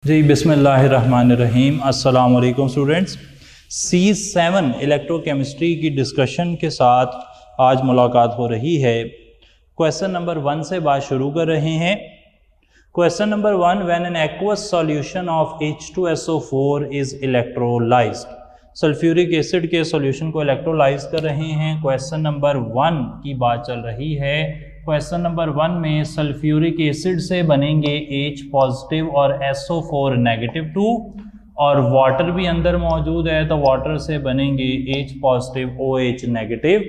जी बिस्मिल्लाहिर्रहमानिर्रहीम। अस्सलाम वालेकुम स्टूडेंट्स। C7 इलेक्ट्रोकेमिस्ट्री की डिस्कशन के साथ आज मुलाकात हो रही है। क्वेश्चन नंबर 1 से बात शुरू कर रहे हैं। Question number 1, when an aqueous solution of H2SO4 is electrolysed. Sulphuric acid के सॉल्यूशन को इलेक्ट्रोलाइज कर रहे हैं। क्वेश्चन नंबर 1 की बात चल रही है। क्वेश्चन नंबर 1 में सल्फ्यूरिक एसिड से बनेंगे H पॉजिटिव और SO4 नेगेटिव 2, और वाटर भी अंदर मौजूद है तो वाटर से बनेंगे H positive OH negative.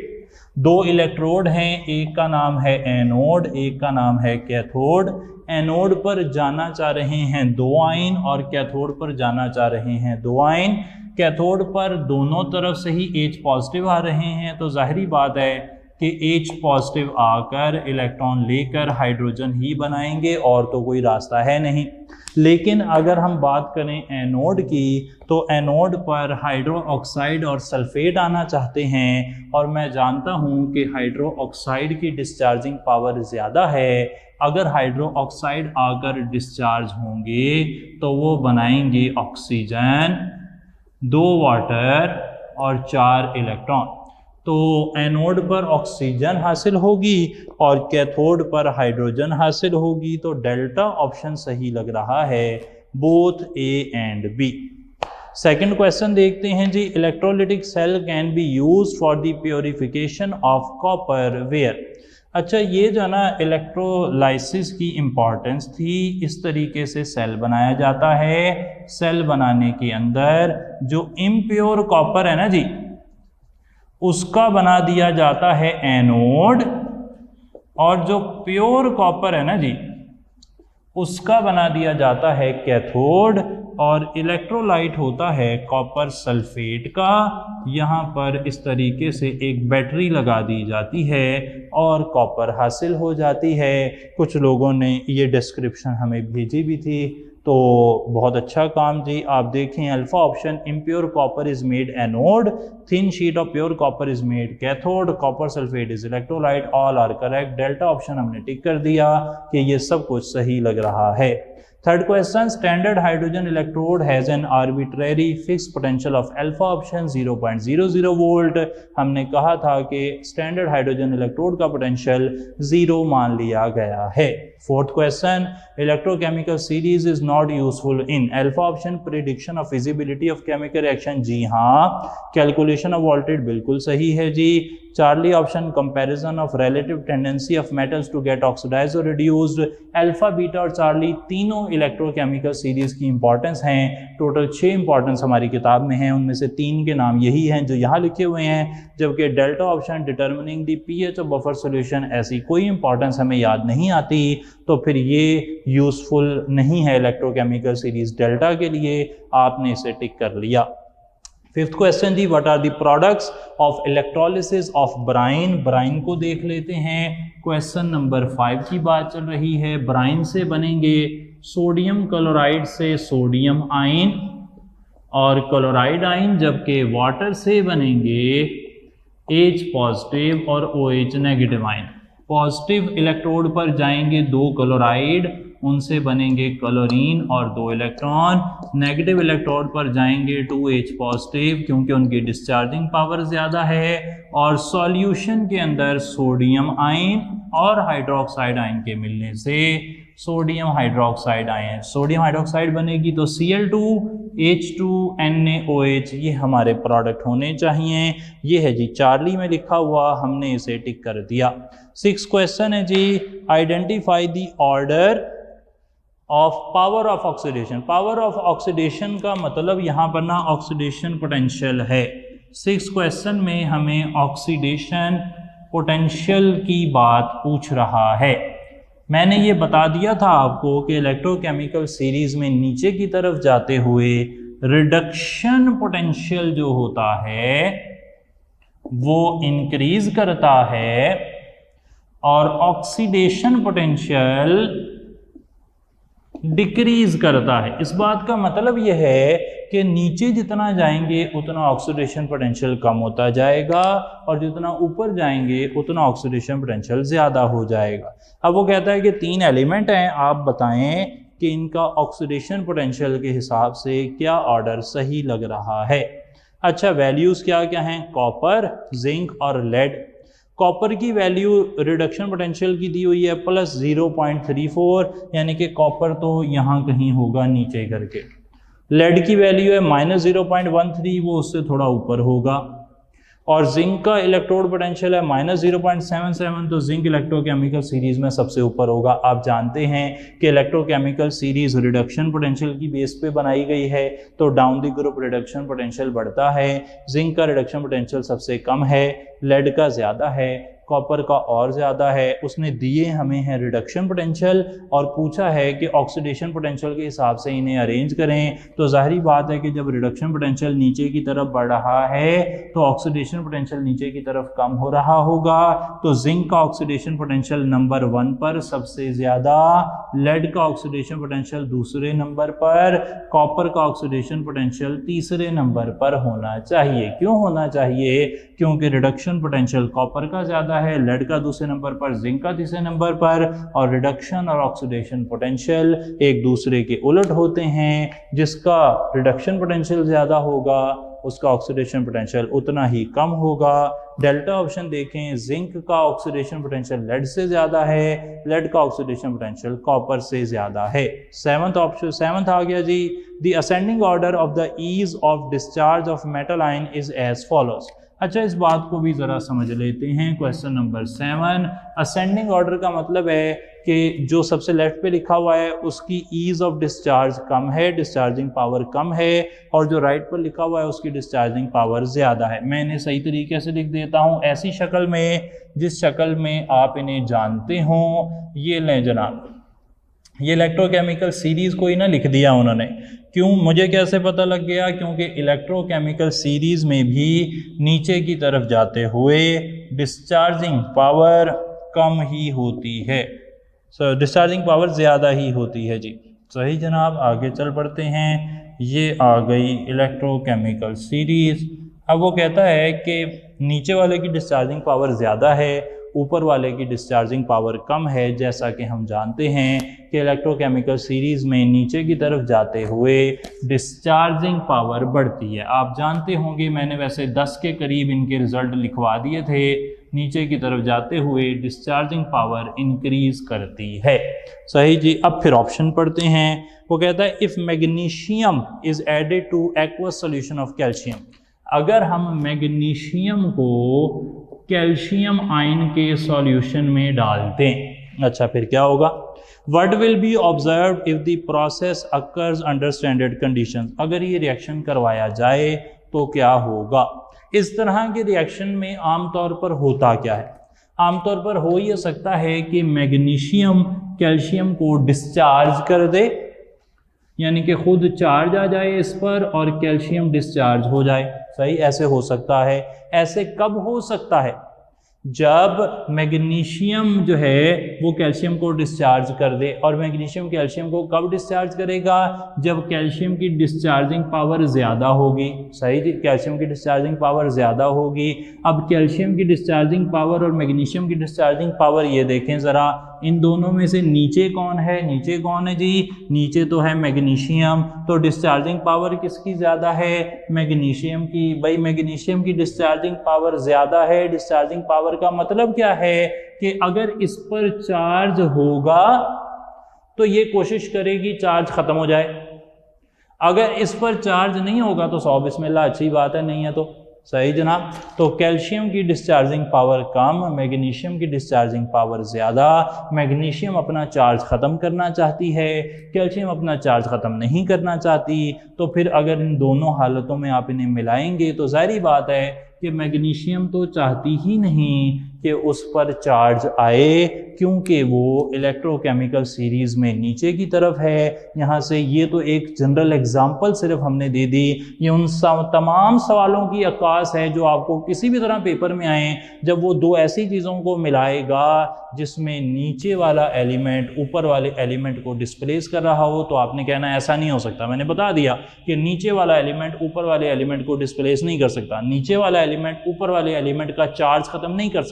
2 electrode हैं, एक का नाम है एनोड, एक का नाम है कैथोड। एनोड पर जाना चाह रहे हैं 2 आयन और कैथोड पर जाना चाह रहे हैं 2 आयन। कैथोड पर दोनों तरफ से ही H पॉजिटिव आ रहे हैं, तो जाहिर बात है कि H पॉजिटिव आकर इलेक्ट्रॉन लेकर हाइड्रोजन ही बनाएंगे, और तो कोई रास्ता है नहीं। लेकिन अगर हम बात करें एनोड की, तो एनोड पर हाइड्रो ऑक्साइड और सल्फेट आना चाहते हैं, और मैं जानता हूं कि हाइड्रो ऑक्साइड की डिस्चार्जिंग पावर ज़्यादा है। अगर हाइड्रो ऑक्साइड आकर डिस्चार्ज होंगे तो वो बनाएंगे ऑक्सीजन, 2 वाटर और 4 इलेक्ट्रॉन। तो एनोड पर ऑक्सीजन हासिल होगी और कैथोड पर हाइड्रोजन हासिल होगी, तो डेल्टा ऑप्शन सही लग रहा है, both A and B. Second question देखते हैं जी। Electrolytic cell can be used for the purification of copper where. अच्छा, ये जो ना इलेक्ट्रोलाइसिस की इम्पॉर्टेंस थी, इस तरीके से सेल बनाया जाता है। सेल बनाने के अंदर जो इम्प्योर कॉपर है ना जी, उसका बना दिया जाता है एनोड, और जो प्योर कॉपर है ना जी, उसका बना दिया जाता है कैथोड। और इलेक्ट्रोलाइट होता है कॉपर सल्फेट का। यहाँ पर इस तरीके से एक बैटरी लगा दी जाती है और कॉपर हासिल हो जाती है। कुछ लोगों ने ये डिस्क्रिप्शन हमें भेजी भी थी, तो बहुत अच्छा काम जी। आप देखें alpha option, impure copper is made anode, thin sheet of pure copper is made cathode, copper sulphate is electrolyte, all are correct. Delta option हमने टिक कर दिया कि ये सब कुछ सही लग रहा है। Third question, standard hydrogen electrode has an arbitrary fix potential of alpha option 0.00 volt. हमने कहा था कि स्टैंडर्ड हाइड्रोजन इलेक्ट्रोड का पोटेंशियल 0 मान लिया गया है। Fourth question, electrochemical series is not useful in alpha option prediction of feasibility of chemical reaction. जी हाँ। कैलकुलेशन ऑफ वोल्टेज बिल्कुल सही है जी। Charlie option, comparison of relative tendency of metals to get oxidised और रिड्यूस्ड। अल्फा, बीटा और Charlie तीनों electrochemical series की इंपॉर्टेंस हैं। टोटल 6 इंपॉर्टेंस हमारी किताब में हैं, उनमें से 3 के नाम यही हैं जो यहाँ लिखे हुए हैं। जबकि delta option, determining the pH of buffer solution, ऐसी कोई इंपॉर्टेंस हमें याद नहीं आती, तो फिर ये यूजफुल नहीं है इलेक्ट्रोकेमिकल सीरीज डेल्टा के लिए। आपने इसे टिक कर लिया। फिफ्थ क्वेश्चन जी, what are the products of electrolysis of brine. Brine को देख लेते हैं। क्वेश्चन नंबर 5 की बात चल रही है। ब्राइन से बनेंगे सोडियम क्लोराइड से सोडियम आयन और क्लोराइड आयन, जबकि वाटर से बनेंगे H पॉजिटिव और OH negative ion. Positive electrode पर जाएंगे 2 क्लोराइड, उनसे बनेंगे क्लोरीन और 2 इलेक्ट्रॉन। नेगेटिव इलेक्ट्रोड पर जाएंगे 2H पॉजिटिव, क्योंकि उनकी डिस्चार्जिंग पावर ज़्यादा है। और सॉल्यूशन के अंदर सोडियम आयन और हाइड्रोक्साइड आयन के मिलने से sodium hydroxide ion, sodium hydroxide बनेगी तो Cl2, H2, NaOH, ये हमारे प्रोडक्ट होने चाहिए। ये है जी चार्ली में लिखा हुआ, हमने इसे टिक कर दिया। 6 क्वेश्चन है जी, identify the order of power of oxidation. Power of oxidation का मतलब यहाँ पर ना ऑक्सीडेशन पोटेंशियल है। 6 क्वेश्चन में हमें ऑक्सीडेशन पोटेंशियल की बात पूछ रहा है। मैंने ये बता दिया था आपको कि इलेक्ट्रोकेमिकल सीरीज में नीचे की तरफ जाते हुए रिडक्शन पोटेंशियल जो होता है वो इंक्रीज करता है, और ऑक्सीडेशन पोटेंशियल डिक्रीज करता है। इस बात का मतलब यह है कि नीचे जितना जाएंगे उतना ऑक्सीडेशन पोटेंशियल कम होता जाएगा और जितना ऊपर जाएंगे उतना ऑक्सीडेशन पोटेंशियल ज़्यादा हो जाएगा। अब वो कहता है कि 3 एलिमेंट हैं, आप बताएं कि इनका ऑक्सीडेशन पोटेंशियल के हिसाब से क्या ऑर्डर सही लग रहा है। अच्छा, वैल्यूज़ क्या क्या हैं? कॉपर, जिंक और लेड। कॉपर की वैल्यू रिडक्शन पोटेंशियल की दी हुई है प्लस 0.34, यानी कि कॉपर तो यहाँ कहीं होगा नीचे करके। लेड की वैल्यू है -0.13, वो उससे थोड़ा ऊपर होगा। और जिंक का इलेक्ट्रोड पोटेंशियल है -0.77, तो जिंक इलेक्ट्रोकेमिकल सीरीज में सबसे ऊपर होगा। आप जानते हैं कि इलेक्ट्रोकेमिकल सीरीज रिडक्शन पोटेंशियल की बेस पे बनाई गई है, तो down the group reduction potential बढ़ता है। जिंक का रिडक्शन पोटेंशियल सबसे कम है, लेड का ज़्यादा है, कॉपर का और ज़्यादा है। उसने दिए हमें है रिडक्शन पोटेंशियल और पूछा है कि ऑक्सीडेशन पोटेंशियल के हिसाब से इन्हें अरेंज करें, तो जाहिर बात है कि जब रिडक्शन पोटेंशियल नीचे की तरफ बढ़ रहा है तो ऑक्सीडेशन पोटेंशियल नीचे की तरफ कम हो रहा होगा। तो जिंक का ऑक्सीडेशन पोटेंशियल नंबर 1 पर सबसे ज़्यादा, लेड का ऑक्सीडेशन पोटेंशियल दूसरे नंबर पर, कॉपर का ऑक्सीडेशन पोटेंशियल तीसरे नंबर पर होना चाहिए। क्यों होना चाहिए? क्योंकि रिडक्शन पोटेंशियल कॉपर का ज़्यादा है, लेड का दूसरे नंबर पर, जिंक का तीसरे नंबर पर, और रिडक्शन और ऑक्सीडेशन पोटेंशियल एक दूसरे के उलट होते हैं। जिसका रिडक्शन पोटेंशियल ज़्यादा होगा उसका ऑक्सीडेशन पोटेंशियल उतना ही कम होगा। डेल्टा ऑप्शन देखें, जिंक का ऑक्सीडेशन पोटेंशियल लेड से ज़्यादा है, लेड का ऑक्सीडेशन पोटेंशियल कॉपर से ज़्यादा है। 7th ऑप्शन 7th आ गया जी। The ascending order of the ease of discharge of metal ion is as follows. अच्छा, इस बात को भी ज़रा समझ लेते हैं। क्वेश्चन नंबर 7, असेंडिंग ऑर्डर का मतलब है कि जो सबसे लेफ्ट पे लिखा हुआ है उसकी ईज ऑफ डिस्चार्ज कम है, डिस्चार्जिंग पावर कम है, और जो राइट पर लिखा हुआ है उसकी डिस्चार्जिंग पावर ज़्यादा है। मैं इन्हें सही तरीके से लिख देता हूँ ऐसी शक्ल में जिस शक्ल में आप इन्हें जानते हों। ये लें जनाब, ये इलेक्ट्रोकेमिकल सीरीज़ को ही ना लिख दिया उन्होंने। क्यों, मुझे कैसे पता लग गया? क्योंकि इलेक्ट्रोकेमिकल सीरीज़ में भी नीचे की तरफ जाते हुए डिस्चार्जिंग पावर कम ही होती है, डिस्चार्जिंग पावर ज़्यादा ही होती है जी। सही जनाब, आगे चल पड़ते हैं। ये आ गई इलेक्ट्रोकेमिकल सीरीज़। अब वो कहता है कि नीचे वाले की डिस्चार्जिंग पावर ज़्यादा है, ऊपर वाले की डिस्चार्जिंग पावर कम है। जैसा कि हम जानते हैं कि इलेक्ट्रोकेमिकल सीरीज़ में नीचे की तरफ जाते हुए डिस्चार्जिंग पावर बढ़ती है। आप जानते होंगे, मैंने वैसे 10 के करीब इनके रिजल्ट लिखवा दिए थे। नीचे की तरफ जाते हुए डिस्चार्जिंग पावर इंक्रीज करती है। सही जी। अब फिर ऑप्शन पढ़ते हैं। वो कहता है if magnesium is added to aqueous solution of calcium, अगर हम मैग्नीशियम को कैल्शियम आयन के सॉल्यूशन में डाल दें, अच्छा फिर क्या होगा? What will be observed if the process occurs under standard conditions? अगर ये रिएक्शन करवाया जाए तो क्या होगा? इस तरह के रिएक्शन में आमतौर पर होता क्या है? आमतौर पर हो ये सकता है कि मैग्नीशियम कैल्शियम को डिस्चार्ज कर दे, यानी कि खुद चार्ज आ जाए इस पर और कैल्शियम डिस्चार्ज हो जाए। सही, ऐसे हो सकता है। ऐसे कब हो सकता है? जब मैग्नीशियम जो है वो कैल्शियम को डिस्चार्ज कर दे। और मैग्नीशियम कैल्शियम को कब डिस्चार्ज करेगा? जब कैल्शियम की डिस्चार्जिंग पावर ज़्यादा होगी। सही जी, कैल्शियम की डिस्चार्जिंग पावर ज़्यादा होगी। अब कैल्शियम की डिस्चार्जिंग पावर और मैग्नीशियम की डिस्चार्जिंग पावर, ये देखें ज़रा, इन दोनों में से नीचे कौन है? नीचे कौन है जी? नीचे तो है मैग्नीशियम। तो डिस्चार्जिंग पावर किसकी ज़्यादा है? मैग्नीशियम की। भाई मैग्नीशियम की डिस्चार्जिंग पावर ज़्यादा है। डिस्चार्जिंग पावर का मतलब क्या है कि अगर इस पर चार्ज होगा तो ये कोशिश करेगी चार्ज ख़त्म हो जाए। अगर इस पर चार्ज नहीं होगा तो 100 बिस्मिल्लाह, अच्छी बात है, नहीं है तो सही जनाब। तो कैल्शियम की डिस्चार्जिंग पावर कम, मैग्नीशियम की डिस्चार्जिंग पावर ज़्यादा। मैग्नीशियम अपना चार्ज ख़त्म करना चाहती है, कैल्शियम अपना चार्ज ख़त्म नहीं करना चाहती। तो फिर अगर इन दोनों हालतों में आप इन्हें मिलाएंगे तो ज़ाहिर बात है कि मैग्नीशियम तो चाहती ही नहीं कि उस पर चार्ज आए, क्योंकि वो इलेक्ट्रोकेमिकल सीरीज़ में नीचे की तरफ है। यहाँ से ये तो एक जनरल एग्जांपल सिर्फ हमने दे दी, ये उन तमाम सवालों की अक्कास है जो आपको किसी भी तरह पेपर में आए। जब वो दो ऐसी चीज़ों को मिलाएगा जिसमें नीचे वाला एलिमेंट ऊपर वाले एलिमेंट को डिस्प्लेस कर रहा हो, तो आपने कहना ऐसा नहीं हो सकता। मैंने बता दिया कि नीचे वाला एलिमेंट ऊपर वाले एलिमेंट को डिस्प्लेस नहीं कर सकता, नीचे वाला एलिमेंट ऊपर वाले एलिमेंट का चार्ज खत्म नहीं कर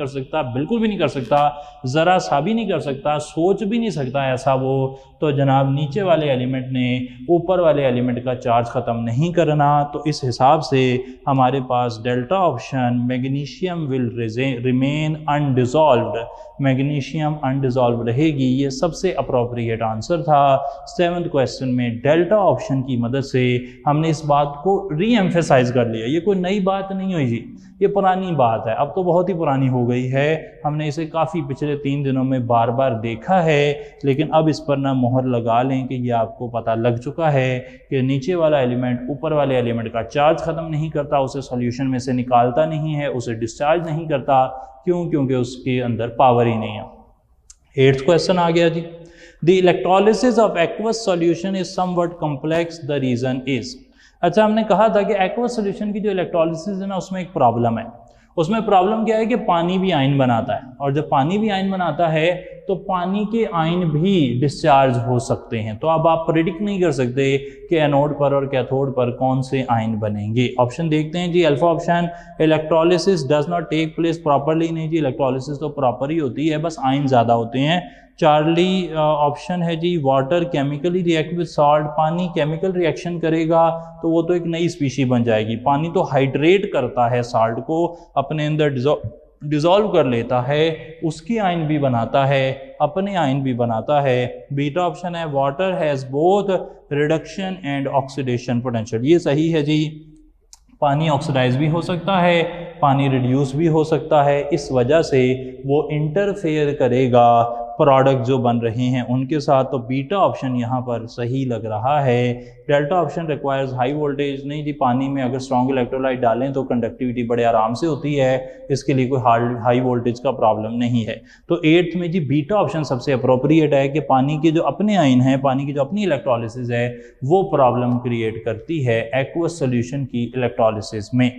सकता, बिल्कुल भी नहीं कर सकता, जरा सा भी नहीं कर सकता, सोच भी नहीं सकता ऐसा वो। तो जनाब नीचे वाले एलिमेंट ने ऊपर वाले एलिमेंट का चार्ज ख़त्म नहीं करना। तो इस हिसाब से हमारे पास delta option magnesium will remain undissolved, magnesium undissolve रहेगी, ये सबसे अप्रोप्रिएट आंसर था। 7th क्वेश्चन में डेल्टा ऑप्शन की मदद से हमने इस बात को री एम्फेसाइज कर लिया। ये कोई नई बात नहीं हुई जी, ये पुरानी बात है, अब तो बहुत ही पुरानी हो गई है, हमने इसे काफ़ी पिछले 3 दिनों में बार बार देखा है, लेकिन अब इस पर ना मोहर लगा लें कि ये आपको पता लग चुका है कि नीचे वाला एलिमेंट ऊपर वाले एलिमेंट का चार्ज ख़त्म नहीं करता, उसे सॉल्यूशन में से निकालता नहीं है, उसे डिस्चार्ज नहीं करता। क्यों? क्योंकि उसके अंदर पावर ही नहीं है। 8th क्वेश्चन आ गया जी। The electrolysis of aqueous solution is somewhat complex, the reason is. अच्छा, हमने कहा था कि एक्वस सॉल्यूशन की जो इलेक्ट्रोलिसिस है ना, उसमें एक प्रॉब्लम है। उसमें प्रॉब्लम क्या है कि पानी भी आयन बनाता है, और जब पानी भी आयन बनाता है तो पानी के आयन भी डिस्चार्ज हो सकते हैं। तो अब आप प्रेडिक्ट नहीं कर सकते कि एनोड पर और कैथोड पर कौन से आयन बनेंगे। ऑप्शन देखते हैं जी। Alpha option, electrolysis does not take place properly. नहीं जी, इलेक्ट्रोलिसिस तो प्रॉपर ही होती है, बस आयन ज़्यादा होते हैं। चार्ली ऑप्शन है जी, water chemically react with salt, पानी केमिकल रिएक्शन करेगा तो वो तो एक नई स्पीशी बन जाएगी। पानी तो हाइड्रेट करता है, साल्ट को अपने अंदर डिजॉल्व कर लेता है, उसकी आयन भी बनाता है, अपने आयन भी बनाता है। बीटा ऑप्शन है, water has both reduction and oxidation potential. ये सही है जी, पानी ऑक्सीडाइज भी हो सकता है, पानी रिड्यूस भी हो सकता है, इस वजह से वो इंटरफेयर करेगा प्रोडक्ट जो बन रहे हैं उनके साथ। तो बीटा ऑप्शन यहाँ पर सही लग रहा है। Delta option requires high voltage. नहीं जी, पानी में अगर स्ट्रॉन्ग इलेक्ट्रोलाइट डालें तो कंडक्टिविटी बड़े आराम से होती है, इसके लिए कोई हाई वोल्टेज का प्रॉब्लम नहीं है। तो 8th में जी बीटा ऑप्शन सबसे अप्रोप्रिएट है कि पानी के जो अपने आयन हैं, पानी की जो अपनी इलेक्ट्रोलिसिस है, वो प्रॉब्लम क्रिएट करती है एक्वस सोल्यूशन की इलेक्ट्रोलिसिस में।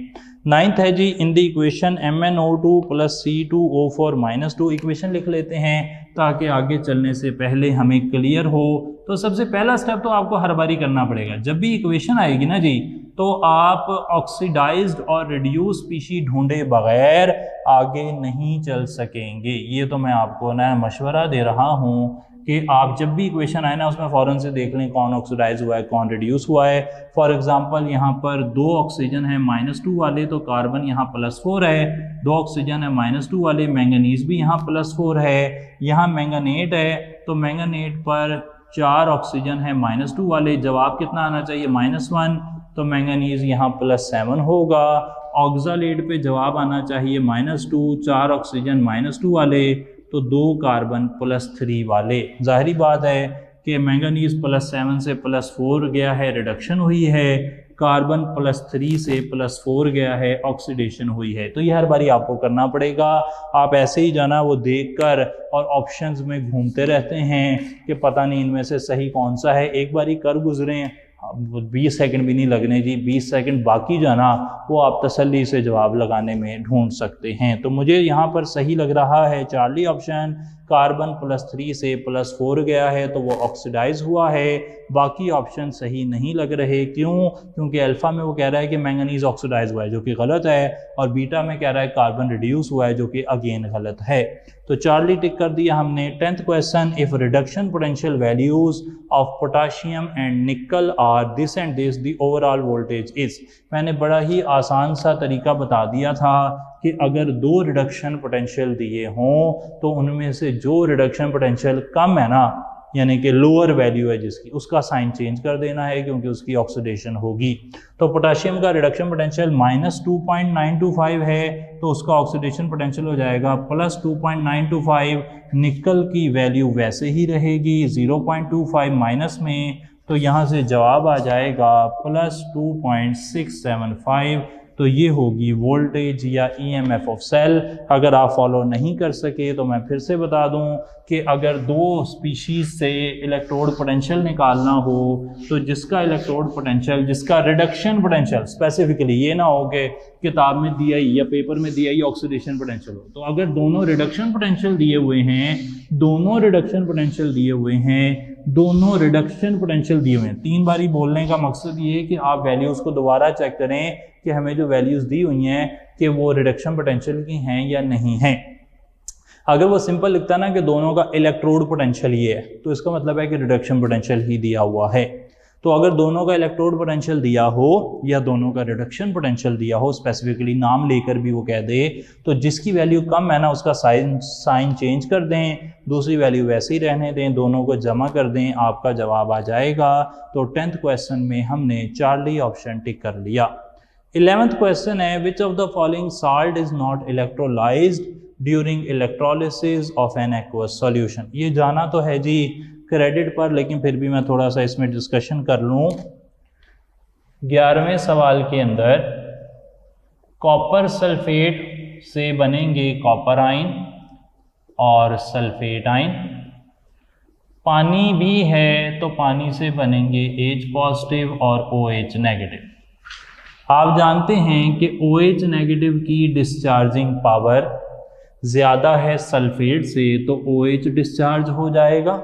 9th है जी, in the equation MnO2 + C2O4 - 2। Equation लिख लेते हैं ताकि आगे चलने से पहले हमें क्लियर हो। तो सबसे पहला स्टेप तो आपको हर बारी करना पड़ेगा, जब भी इक्वेशन आएगी ना जी, तो आप ऑक्सीडाइज्ड और रिड्यूस स्पीशी ढूंढे बगैर आगे नहीं चल सकेंगे। ये तो मैं आपको ना मशवरा दे रहा हूँ कि आप जब भी इक्वेशन आए ना, उसमें फ़ौरन से देख लें कौन ऑक्सीडाइज हुआ है, कौन रिड्यूस हुआ है। फॉर एग्जांपल यहाँ पर 2 ऑक्सीजन है -2 वाले, तो कार्बन यहाँ +4 है। 2 ऑक्सीजन है -2 वाले, मैंगनीज भी यहाँ +4 है। यहाँ मैंगनेट है, तो मैंगनेट पर 4 ऑक्सीजन है -2 वाले, जवाब कितना आना चाहिए? -1। तो मैंगनीज यहाँ +7 होगा। ऑक्सालेट पे जवाब आना चाहिए -2, 4 ऑक्सीजन -2 वाले, तो 2 कार्बन +3 वाले। जाहिर बात है कि मैंगनीज +7 से +4 गया है, रिडक्शन हुई है। कार्बन +3 से +4 गया है, ऑक्सीडेशन हुई है। तो ये हर बारी आपको करना पड़ेगा। आप ऐसे ही जाना वो देखकर और ऑप्शंस में घूमते रहते हैं कि पता नहीं इनमें से सही कौन सा है। एक बारी कर गुजरे, 20 सेकंड भी नहीं लगने जी, 20 सेकंड बाकी जाना, वो आप तसल्ली से जवाब लगाने में ढूंढ सकते हैं। तो मुझे यहाँ पर सही लग रहा है चार्ली ऑप्शन। कार्बन +3 से +4 गया है तो वो ऑक्सीडाइज हुआ है। बाकी ऑप्शन सही नहीं लग रहे। क्यों? क्योंकि अल्फ़ा में वो कह रहा है कि मैंगनीज ऑक्सीडाइज हुआ है, जो कि गलत है, और बीटा में कह रहा है कार्बन रिड्यूस हुआ है, जो कि अगेन गलत है। तो चार्ली टिक कर दिया हमने। 10th question, if reduction potential values of potassium and nickel are this and this, the overall voltage is. मैंने बड़ा ही आसान सा तरीका बता दिया था कि अगर 2 रिडक्शन पोटेंशियल दिए हों तो उनमें से जो रिडक्शन पोटेंशियल कम है ना, यानी कि लोअर वैल्यू है जिसकी, उसका साइन चेंज कर देना है क्योंकि उसकी ऑक्सीडेशन होगी। तो पोटाशियम का रिडक्शन पोटेंशियल -2.925 है, तो उसका ऑक्सीडेशन पोटेंशियल हो जाएगा +2.925। निकल की वैल्यू वैसे ही रहेगी 0.25 माइनस में, तो यहाँ से जवाब आ जाएगा +2.675। तो ये होगी वोल्टेज या ईएमएफ ऑफ सेल। अगर आप फॉलो नहीं कर सके तो मैं फिर से बता दूं कि अगर दो स्पीशीज से इलेक्ट्रोड पोटेंशियल निकालना हो तो जिसका इलेक्ट्रोड पोटेंशियल, जिसका रिडक्शन पोटेंशियल, स्पेसिफिकली ये ना हो कि किताब में दिया ही या पेपर में दिया ही ऑक्सीडेशन पोटेंशियल हो, तो अगर दोनों रिडक्शन पोटेंशियल दिए हुए हैं, दोनों रिडक्शन पोटेंशियल दिए हुए हैं, दोनों रिडक्शन पोटेंशियल दिए हुए हैं, 3 बारी बोलने का मकसद ये है कि आप वैल्यूज को दोबारा चेक करें कि हमें जो वैल्यूज दी हुई हैं कि वो रिडक्शन पोटेंशियल की हैं या नहीं हैं। अगर वो सिंपल लिखता ना कि दोनों का इलेक्ट्रोड पोटेंशियल ये है, तो इसका मतलब है कि रिडक्शन पोटेंशियल ही दिया हुआ है। तो अगर दोनों का इलेक्ट्रोड पोटेंशियल दिया हो या दोनों का रिडक्शन पोटेंशियल दिया हो, स्पेसिफिकली नाम लेकर भी वो कह दे, तो जिसकी वैल्यू कम है ना उसका साइन चेंज कर दें, दूसरी वैल्यू वैसे ही रहने दें, दोनों को जमा कर दें, आपका जवाब आ जाएगा। तो 10th क्वेश्चन में हमने चार्ली ऑप्शन टिक कर लिया। 11th क्वेश्चन है विच of the following salt is not electrolysed during electrolysis of an aqueous solution. ये जाना तो है जी क्रेडिट पर, लेकिन फिर भी मैं थोड़ा सा इसमें डिस्कशन कर लूं। 11वें सवाल के अंदर कॉपर सल्फेट से बनेंगे कॉपर आयन और सल्फेट आयन, पानी भी है तो पानी से बनेंगे H पॉजिटिव और OH नेगेटिव। आप जानते हैं कि OH नेगेटिव की डिस्चार्जिंग पावर ज़्यादा है सल्फेट से, तो OH डिस्चार्ज हो जाएगा।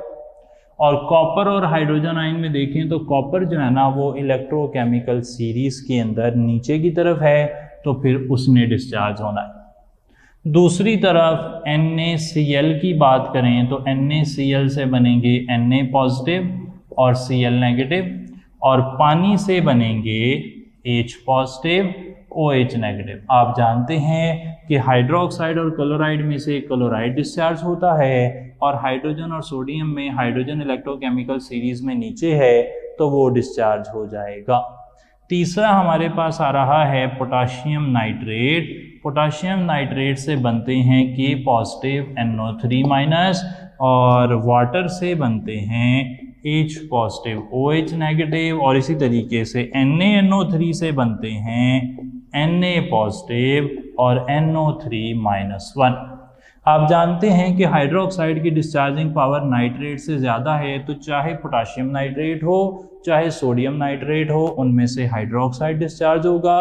और कॉपर और हाइड्रोजन आयन में देखें तो कॉपर जो है ना वो इलेक्ट्रोकेमिकल सीरीज के अंदर नीचे की तरफ है, तो फिर उसने डिस्चार्ज होना है। दूसरी तरफ NaCl की बात करें तो NaCl से बनेंगे Na पॉजिटिव और Cl नेगेटिव, और पानी से बनेंगे H पॉजिटिव OH नेगेटिव। आप जानते हैं कि हाइड्रोक्साइड और क्लोराइड में से क्लोराइड डिस्चार्ज होता है, और हाइड्रोजन और सोडियम में हाइड्रोजन इलेक्ट्रोकेमिकल सीरीज में नीचे है, तो वो डिस्चार्ज हो जाएगा। तीसरा हमारे पास आ रहा है पोटाशियम नाइट्रेट। पोटाशियम नाइट्रेट से बनते हैं K पॉजिटिव NO3 माइनस, और वाटर से बनते हैं H पॉजिटिव OH नेगेटिव, और इसी तरीके से NaNO3 से बनते हैं Na पॉजिटिव और NO3-1। आप जानते हैं कि हाइड्रोक्साइड की डिस्चार्जिंग पावर नाइट्रेट से ज़्यादा है, तो चाहे पोटाशियम नाइट्रेट हो चाहे सोडियम नाइट्रेट हो, उनमें से हाइड्रोक्साइड डिस्चार्ज होगा,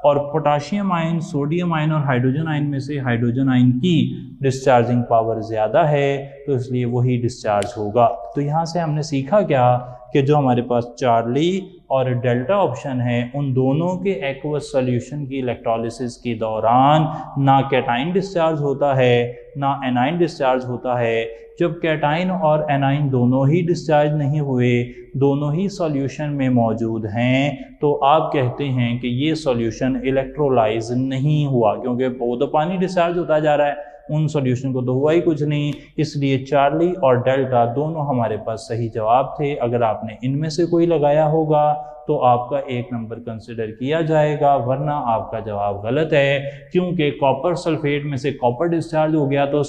और पोटाशियम आयन, सोडियम आयन और हाइड्रोजन आयन में से हाइड्रोजन आयन की डिस्चार्जिंग पावर ज़्यादा है, तो इसलिए वही डिस्चार्ज होगा। तो यहाँ से हमने सीखा क्या कि जो हमारे पास चार्ली और डेल्टा ऑप्शन है, उन दोनों के एक्वस सॉल्यूशन की इलेक्ट्रोलिसिस के दौरान ना कैटाइन डिस्चार्ज होता है ना एनाइन डिस्चार्ज होता है। जब कैटाइन और एनाइन दोनों ही डिस्चार्ज नहीं हुए, दोनों ही सॉल्यूशन में मौजूद हैं, तो आप कहते हैं कि ये सॉल्यूशन इलेक्ट्रोलाइज नहीं हुआ, क्योंकि वो तो पानी डिस्चार्ज होता जा रहा है, उन सॉल्यूशन को तो हुआ ही कुछ नहीं। इसलिए चार्ली और डेल्टा दोनों हमारे पास सही जवाब थे। अगर आपने इनमें से कोई लगाया होगा तो आपका 1 नंबर कंसिडर किया जाएगा, वरना आपका जवाब गलत है, क्योंकि कॉपर सल्फेट में से कॉपर डिस्चार्ज हो गया तो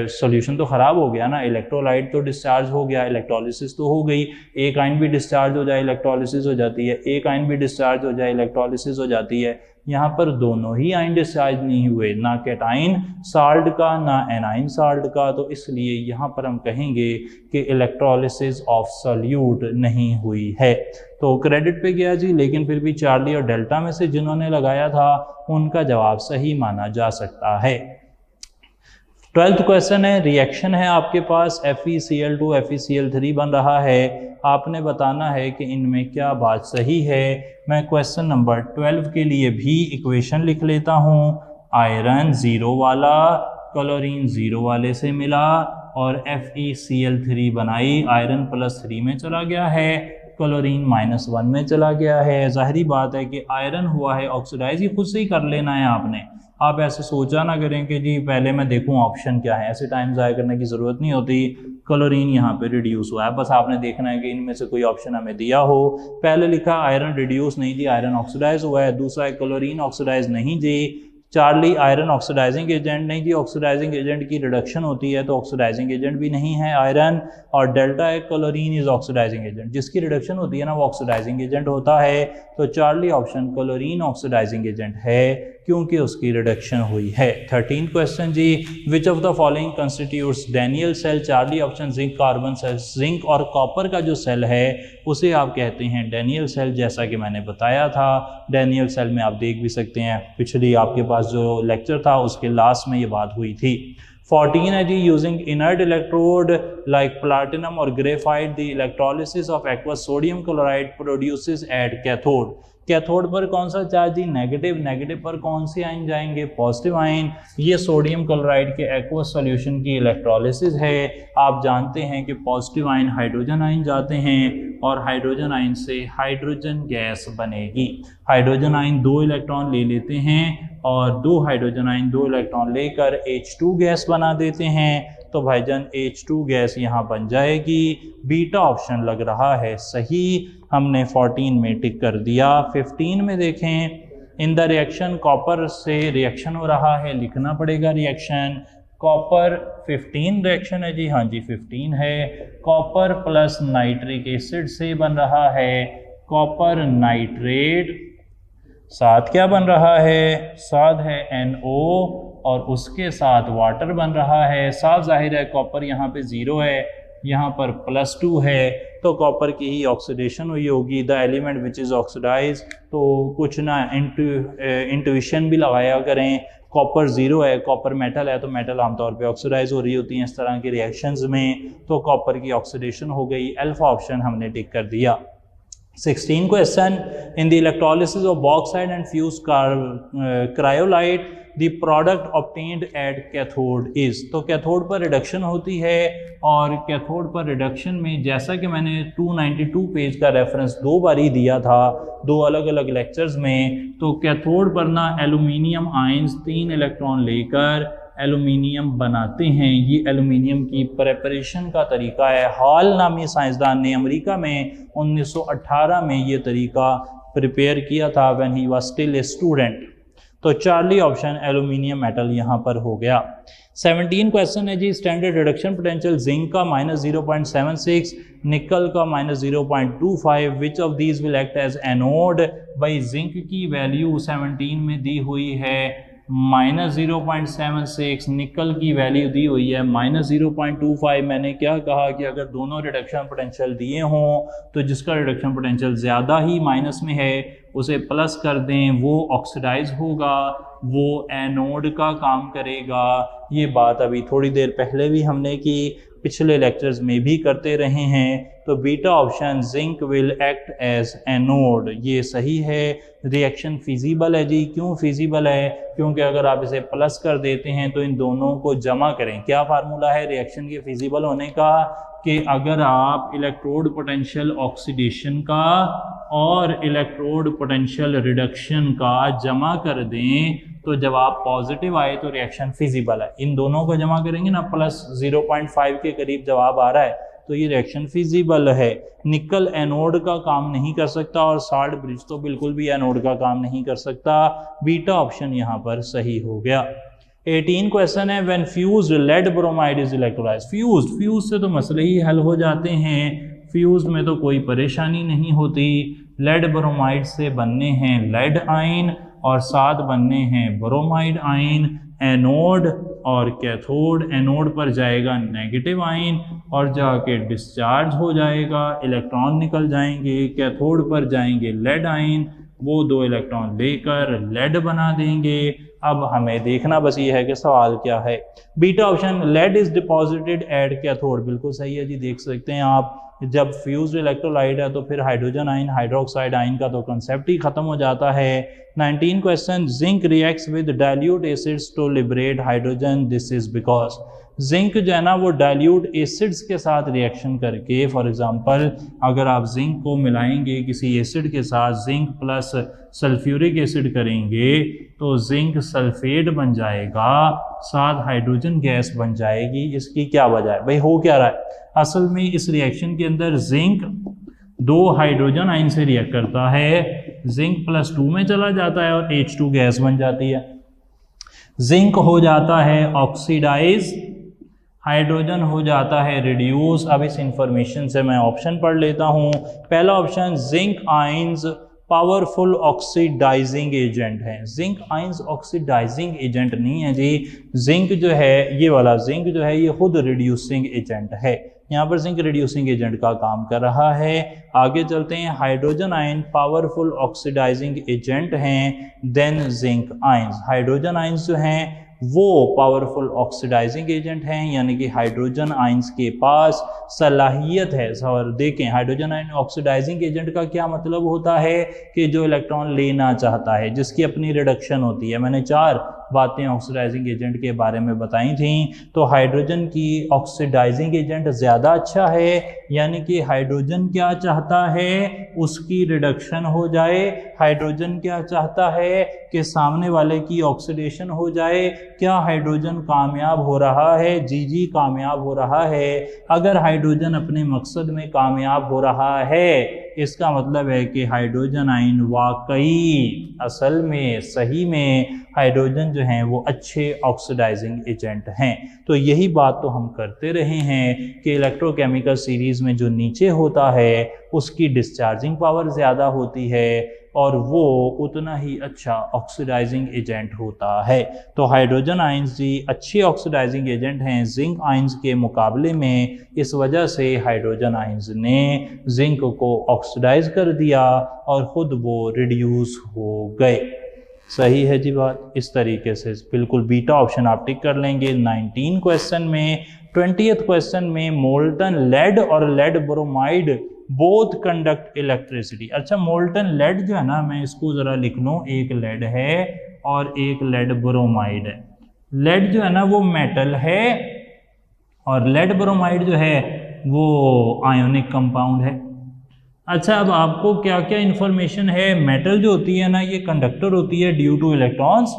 सॉल्यूशन तो ख़राब हो गया ना, इलेक्ट्रोलाइट तो डिस्चार्ज हो गया, इलेक्ट्रोलिसिस तो हो गई। एक आयन भी डिस्चार्ज हो जाए इलेक्ट्रोलिसिस हो जाती है, एक आयन भी डिस्चार्ज हो जाए इलेक्ट्रोलिसिस हो जाती है। यहाँ पर दोनों ही आयन डिस्चार्ज नहीं हुए, ना कैटाइन साल्ट का ना एनाइन साल्ट का, तो इसलिए यहाँ पर हम कहेंगे कि इलेक्ट्रोलिसिस ऑफ सॉल्यूट नहीं हुई है। तो क्रेडिट पे गया जी, लेकिन फिर भी चार्ली और डेल्टा में से जिन्होंने लगाया था उनका जवाब सही माना जा सकता है। 12th क्वेश्चन है, रिएक्शन है आपके पास FeCl2 FeCl3 बन रहा है, आपने बताना है कि इनमें क्या बात सही है। मैं क्वेश्चन नंबर 12 के लिए भी इक्वेशन लिख लेता हूँ। आयरन 0 वाला क्लोरीन 0 वाले से मिला और FeCl3 बनाई, आयरन +3 में चला गया है, क्लोरीन -1 में चला गया है। जाहिर बात है कि आयरन हुआ है ऑक्सीडाइज, ही खुद से ही कर लेना है आपने। आप ऐसे सोचा ना करें कि जी पहले मैं देखूं ऑप्शन क्या है, ऐसे टाइम ज़ाया करने की ज़रूरत नहीं होती। क्लोरीन यहाँ पे रिड्यूस हुआ है, बस आपने देखना है कि इनमें से कोई ऑप्शन हमें दिया हो। पहले लिखा आयरन रिड्यूस, नहीं जी आयरन ऑक्सीडाइज हुआ है। दूसरा है क्लोरीन ऑक्सीडाइज, नहीं जी चार्ली आयरन ऑक्सीडाइजिंग एजेंट नहीं जी, ऑक्सीडाइजिंग एजेंट की रिडक्शन होती है तो ऑक्सीडाइजिंग एजेंट भी नहीं है आयरन। और डेल्टा एक क्लोरीन इज ऑक्सीडाइजिंग एजेंट, जिसकी रिडक्शन होती है ना वो ऑक्सीडाइजिंग एजेंट होता है। तो Charlie option chlorine oxidising agent है क्योंकि उसकी रिडक्शन हुई है। 13 क्वेश्चन जी, which of the following constitutes Daniell cell? Charlie option zinc carbon cell, zinc और कॉपर का जो सेल है उसे आप कहते हैं डैनियल सेल, जैसा कि मैंने बताया था। डैनियल सेल में आप देख भी सकते हैं, पिछली आपके पास जो लेक्चर था उसके लास्ट में ये बात हुई थी। 14 है जी, using inert electrode like platinum और graphite the electrolysis of aqueous sodium chloride produces at cathode. Cathode पर कौन सा चार्ज जी? नेगेटिव। नेगेटिव पर कौन सी आयन जाएंगे? Positive ion. ये सोडियम क्लोराइड के एक्वस सॉल्यूशन की इलेक्ट्रोलिसिस है। आप जानते हैं कि पॉजिटिव आयन हाइड्रोजन आयन जाते हैं और हाइड्रोजन आयन से हाइड्रोजन गैस बनेगी। हाइड्रोजन आयन 2 इलेक्ट्रॉन ले लेते हैं और 2 हाइड्रोजन आयन 2 इलेक्ट्रॉन लेकर H2 गैस बना देते हैं, तो भाईजान H2 गैस यहाँ बन जाएगी। बीटा ऑप्शन लग रहा है सही, हमने 14 में टिक कर दिया। 15 में देखें, इन द रिएक्शन कॉपर से रिएक्शन हो रहा है, लिखना पड़ेगा रिएक्शन। कॉपर 15 रिएक्शन है जी, हाँ जी 15 है। कॉपर प्लस नाइट्रिक एसिड से बन रहा है कॉपर नाइट्रेट, साथ क्या बन रहा है? साथ है NO और उसके साथ वाटर बन रहा है। साफ जाहिर है कॉपर यहाँ पे 0 है, यहाँ पर +2 है, तो कॉपर की ही ऑक्सीडेशन हुई होगी। The element which is oxidise, तो कुछ ना इंट्यूशन भी लगाया करें। कॉपर 0 है, कॉपर मेटल है, तो मेटल आमतौर पे ऑक्सीडाइज हो रही होती हैं इस तरह की रिएक्शंस में, तो कॉपर की ऑक्सीडेशन हो गई। अल्फा ऑप्शन हमने टिक कर दिया। 16 question, in the electrolysis of bauxite and fuse cryolite the product obtained at cathode is. तो कैथोड पर रिडक्शन होती है और कैथोड पर रिडक्शन में जैसा कि मैंने 292 पेज का रेफरेंस 2 बार ही दिया था 2 अलग अलग लेक्चर्स में, तो कैथोड पर ना एल्यूमिनियम आयंस 3 इलेक्ट्रॉन लेकर एल्यूमिनियम बनाते हैं। ये एल्यूमिनियम की प्रेपरेशन का तरीका है। हॉल नामी साइंसदान ने अमेरिका में 1918 में ये तरीका प्रिपेयर किया था when he was still a student. तो चार्ली ऑप्शन एल्यूमिनियम मेटल यहाँ पर हो गया। 17 क्वेश्चन है जी, स्टैंडर्ड रिडक्शन पोटेंशियल जिंक का -0.76, निकल का -0.25, which of these will act as anode. भाई जिंक की वैल्यू 17 में दी हुई है -0.76, निकल की वैल्यू दी हुई है -0.25। मैंने क्या कहा कि अगर दोनों रिडक्शन पोटेंशियल दिए हों तो जिसका रिडक्शन पोटेंशियल ज़्यादा ही माइनस में है उसे प्लस कर दें, वो ऑक्सीडाइज होगा, वो एनोड का काम करेगा। ये बात अभी थोड़ी देर पहले भी हमने की, पिछले लेक्चर्स में भी करते रहे हैं। तो beta option zinc will act as anode, ये सही है। रिएक्शन फिजिबल है जी, क्यों फिजिबल है? क्योंकि अगर आप इसे प्लस कर देते हैं तो इन दोनों को जमा करें। क्या फार्मूला है रिएक्शन के फिजिबल होने का? कि अगर आप इलेक्ट्रोड पोटेंशियल ऑक्सीडेशन का और इलेक्ट्रोड पोटेंशियल रिडक्शन का जमा कर दें तो जवाब पॉजिटिव आए तो रिएक्शन फिजिबल है। इन दोनों को जमा करेंगे ना, +0.5 के करीब जवाब आ रहा है, तो ये रिएक्शन फिजिबल है। निकल एनोड का काम नहीं कर सकता और साल्ट ब्रिज तो बिल्कुल भी एनोड का काम नहीं कर सकता। बीटा ऑप्शन यहाँ पर सही हो गया। 18 क्वेश्चन है, when fused lead bromide is electrolyse. Fuse से तो मसले ही हल हो जाते हैं, फ्यूज में तो कोई परेशानी नहीं होती। लेड ब्रोमाइड से बनने हैं लेड आयन और साथ बनने हैं ब्रोमाइड आयन। एनोड और कैथोड, एनोड पर जाएगा नेगेटिव आयन और जाके डिस्चार्ज हो जाएगा, इलेक्ट्रॉन निकल जाएंगे। कैथोड पर जाएंगे लेड आयन, वो 2 इलेक्ट्रॉन लेकर लेड बना देंगे। अब हमें देखना बस ये है कि सवाल क्या है। Beta option lead is deposited at cathode, बिल्कुल सही है जी। देख सकते हैं आप, जब फ्यूज्ड इलेक्ट्रोलाइट है तो फिर हाइड्रोजन आयन हाइड्रोक्साइड आयन का तो कंसेप्ट ही खत्म हो जाता है। 19 question, zinc reacts with dilute acids to liberate hydrogen, this is because. Zinc जो है ना वो डाइल्यूट एसिड्स के साथ रिएक्शन करके, फॉर एग्जांपल अगर आप जिंक को मिलाएंगे किसी एसिड के साथ, जिंक प्लस सल्फ्यूरिक एसिड करेंगे तो जिंक सल्फेट बन जाएगा, साथ हाइड्रोजन गैस बन जाएगी। इसकी क्या वजह है भाई, हो क्या रहा है? असल में इस रिएक्शन के अंदर जिंक 2 हाइड्रोजन आयन से रिएक्ट करता है, जिंक +2 में चला जाता है और H2 गैस बन जाती है। जिंक हो जाता है ऑक्सीडाइज, हाइड्रोजन हो जाता है रिड्यूस। अब इस इंफॉर्मेशन से मैं ऑप्शन पढ़ लेता हूँ। पहला option, zinc ions powerful oxidising agent है। जिंक आयंस ऑक्सीडाइजिंग एजेंट नहीं है जी। जिंक जो है, ये वाला जिंक जो है, ये खुद रिड्यूसिंग एजेंट है। यहाँ पर जिंक रिड्यूसिंग एजेंट का काम कर रहा है। आगे चलते हैं, hydrogen ion powerful oxidising agent हैं than zinc ions. Hydrogen ions जो हैं वो पावरफुल ऑक्सीडाइजिंग एजेंट हैं, यानी कि हाइड्रोजन आयंस के पास सलाहियत है। और देखें, हाइड्रोजन आयन ऑक्सीडाइजिंग एजेंट का क्या मतलब होता है कि जो इलेक्ट्रॉन लेना चाहता है, जिसकी अपनी रिडक्शन होती है। मैंने 4 बातें ऑक्सीडाइजिंग एजेंट के बारे में बताई थी। तो हाइड्रोजन की ऑक्सीडाइजिंग एजेंट ज़्यादा अच्छा है, यानी कि हाइड्रोजन क्या चाहता है, उसकी रिडक्शन हो जाए। हाइड्रोजन क्या चाहता है कि सामने वाले की ऑक्सीडेशन हो जाए। क्या हाइड्रोजन कामयाब हो रहा है? जी कामयाब हो रहा है। अगर हाइड्रोजन अपने मकसद में कामयाब हो रहा है, इसका मतलब है कि हाइड्रोजन आयन वाकई असल में सही में हाइड्रोजन जो हैं वो अच्छे ऑक्सीडाइजिंग एजेंट हैं। तो यही बात तो हम करते रहे हैं कि इलेक्ट्रोकेमिकल सीरीज में जो नीचे होता है उसकी डिस्चार्जिंग पावर ज़्यादा होती है और वो उतना ही अच्छा ऑक्सीडाइजिंग एजेंट होता है। तो हाइड्रोजन आयंस जी अच्छे ऑक्सीडाइजिंग एजेंट हैं जिंक आयंस के मुकाबले में। इस वजह से हाइड्रोजन आयंस ने जिंक को ऑक्सीडाइज कर दिया और ख़ुद वो रिड्यूस हो गए। सही है जी बात। इस तरीके से बिल्कुल बीटा ऑप्शन आप टिक कर लेंगे। 19 क्वेश्चन में, 20th क्वेश्चन में मोल्टन लेड और lead bromide both conduct electricity. अच्छा, मोल्टन लेड जो है ना, मैं इसको ज़रा लिख लूँ, एक लेड है और एक लेड ब्रोमाइड है। लेड जो है ना वो मेटल है और लेड ब्रोमाइड जो है वो आयोनिक कंपाउंड है। अच्छा, अब आपको क्या क्या इंफॉर्मेशन है। मेटल जो होती है ना, ये कंडक्टर होती है ड्यू टू इलेक्ट्रॉन्स,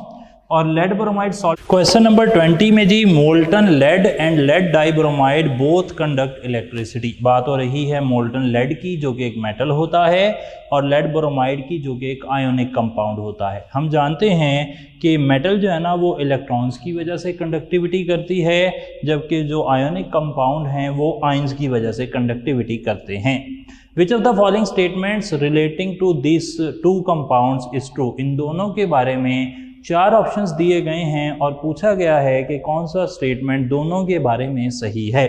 और lead bromide salt. Question number 20 में जी, molten lead and lead dibromide both conduct electricity. बात हो रही है मोल्टन लेड की जो कि एक मेटल होता है, और लेड ब्रोमाइड की जो कि एक आयोनिक कंपाउंड होता है। हम जानते हैं कि मेटल जो है ना वो इलेक्ट्रॉन्स की वजह से कंडक्टिविटी करती है, जबकि जो आयोनिक कंपाउंड हैं वो आयंस की वजह से कंडक्टिविटी करते हैं। Which of the following statements relating to these two compounds is true? इन दोनों के बारे में 4 ऑप्शंस दिए गए हैं और पूछा गया है कि कौन सा स्टेटमेंट दोनों के बारे में सही है।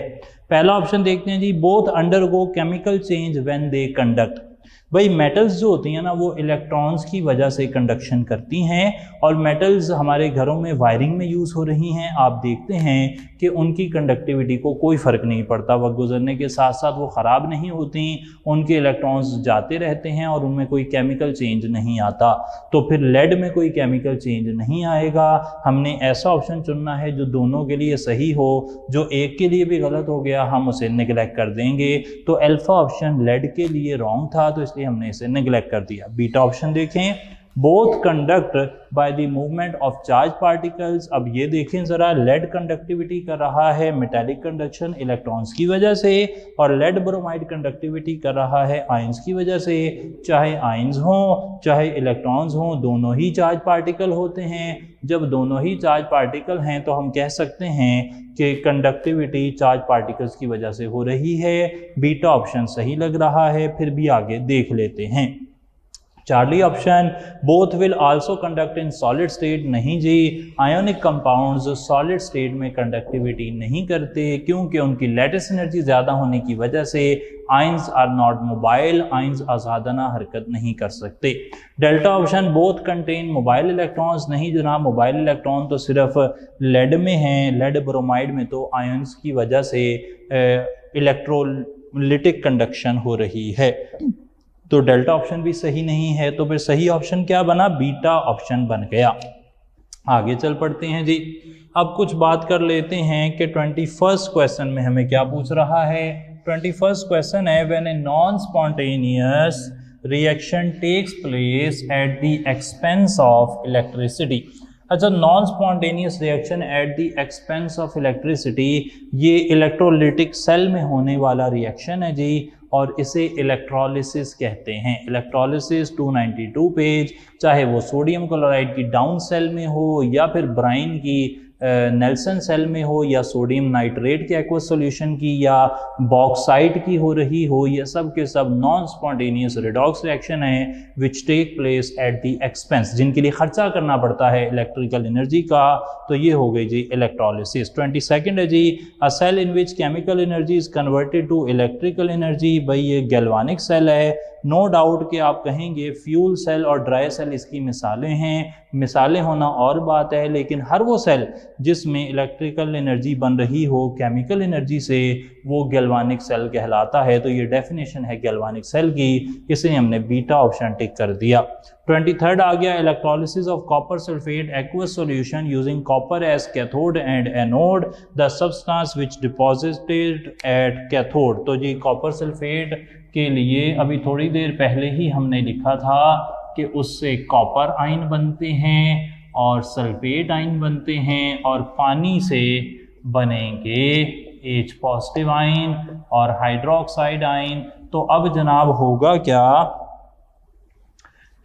पहला ऑप्शन देखते हैं जी, both undergo chemical change when they conduct. भाई मेटल्स जो होती हैं ना वो इलेक्ट्रॉन्स की वजह से कंडक्शन करती हैं, और मेटल्स हमारे घरों में वायरिंग में यूज़ हो रही हैं। आप देखते हैं कि उनकी कंडक्टिविटी को कोई फ़र्क नहीं पड़ता, वक्त गुजरने के साथ साथ वो ख़राब नहीं होती, उनके इलेक्ट्रॉन्स जाते रहते हैं और उनमें कोई केमिकल चेंज नहीं आता। तो फिर लेड में कोई केमिकल चेंज नहीं आएगा। हमने ऐसा ऑप्शन चुनना है जो दोनों के लिए सही हो। जो एक के लिए भी गलत हो गया हम उसे निगलेक्ट कर देंगे। तो अल्फा ऑप्शन लेड के लिए रॉन्ग था, तो इसलिए हमने इसे निगलेक्ट कर दिया। बीटा ऑप्शन देखें, both conduct by the movement of charge particles. अब ये देखें ज़रा, लेड कंडक्टिविटी कर रहा है मेटालिक कंडक्शन इलेक्ट्रॉन्स की वजह से, और लेड ब्रोमाइड कंडक्टिविटी कर रहा है आयंस की वजह से। चाहे आयंस हों चाहे इलेक्ट्रॉन्स हों, दोनों ही चार्ज पार्टिकल होते हैं। जब दोनों ही चार्ज पार्टिकल हैं तो हम कह सकते हैं कि कंडक्टिविटी चार्ज पार्टिकल्स की वजह से हो रही है। बीटा ऑप्शन सही लग रहा है, फिर भी आगे देख लेते हैं। Charlie option, both will also conduct in solid state. नहीं जी, आयोनिक कंपाउंड्स सॉलिड स्टेट में कंडक्टिविटी नहीं करते, क्योंकि उनकी लैटिस एनर्जी ज़्यादा होने की वजह से ions are not mobile, ions आज़ादाना हरकत नहीं कर सकते। Delta option, both contain mobile electrons. नहीं जनाब, मोबाइल इलेक्ट्रॉन तो सिर्फ लेड में हैं, लेड ब्रोमाइड में तो आयंस की वजह से इलेक्ट्रोलिटिक कंडक्शन हो रही है। तो डेल्टा ऑप्शन भी सही नहीं है, तो फिर सही ऑप्शन क्या बना? बीटा ऑप्शन बन गया। आगे चल पड़ते हैं जी। अब कुछ बात कर लेते हैं कि 21st क्वेश्चन में हमें क्या पूछ रहा है। 21st क्वेश्चन है, when a non spontaneous reaction takes place at the expense of electricity. अच्छा, non spontaneous reaction at the expense of electricity, ये इलेक्ट्रोलिटिक सेल में होने वाला रिएक्शन है जी, और इसे इलेक्ट्रोलिसिस कहते हैं। इलेक्ट्रोलिसिस 292 पेज, चाहे वो सोडियम क्लोराइड की डाउन सेल में हो या फिर ब्राइन की नेल्सन सेल में हो या सोडियम नाइट्रेट के एक्वस सॉल्यूशन की या बॉक्साइट की हो रही हो, ये सब के सब नॉन स्पॉन्टेनियस रिडॉक्स रिएक्शन है which take place at the expense, जिनके लिए खर्चा करना पड़ता है इलेक्ट्रिकल एनर्जी का। तो ये हो गई जी इलेक्ट्रोलिसिस। 22nd है जी, a cell in which chemical energy is converted to electrical energy. भाई ये गैल्वानिक सेल है, नो डाउट कि आप कहेंगे फ्यूल सेल और ड्राई सेल इसकी मिसालें हैं। मिसालें होना और बात है, लेकिन हर वो सेल जिसमें इलेक्ट्रिकल एनर्जी बन रही हो केमिकल एनर्जी से, वो गैल्वानिक सेल कहलाता है। तो ये डेफिनेशन है गैल्वानिक सेल की, इसलिए हमने बीटा ऑप्शन टिक कर दिया। 23rd आ गया, electrolysis of copper sulphate aqueous solution using copper as cathode and anode, the substance which deposited at cathode. तो जी कॉपर सल्फेट के लिए अभी थोड़ी देर पहले ही हमने लिखा था कि उससे कॉपर आयन बनते हैं और सल्फेट आयन बनते हैं और पानी से बनेंगे H पॉजिटिव आयन और हाइड्रोक्साइड आयन। तो अब जनाब होगा क्या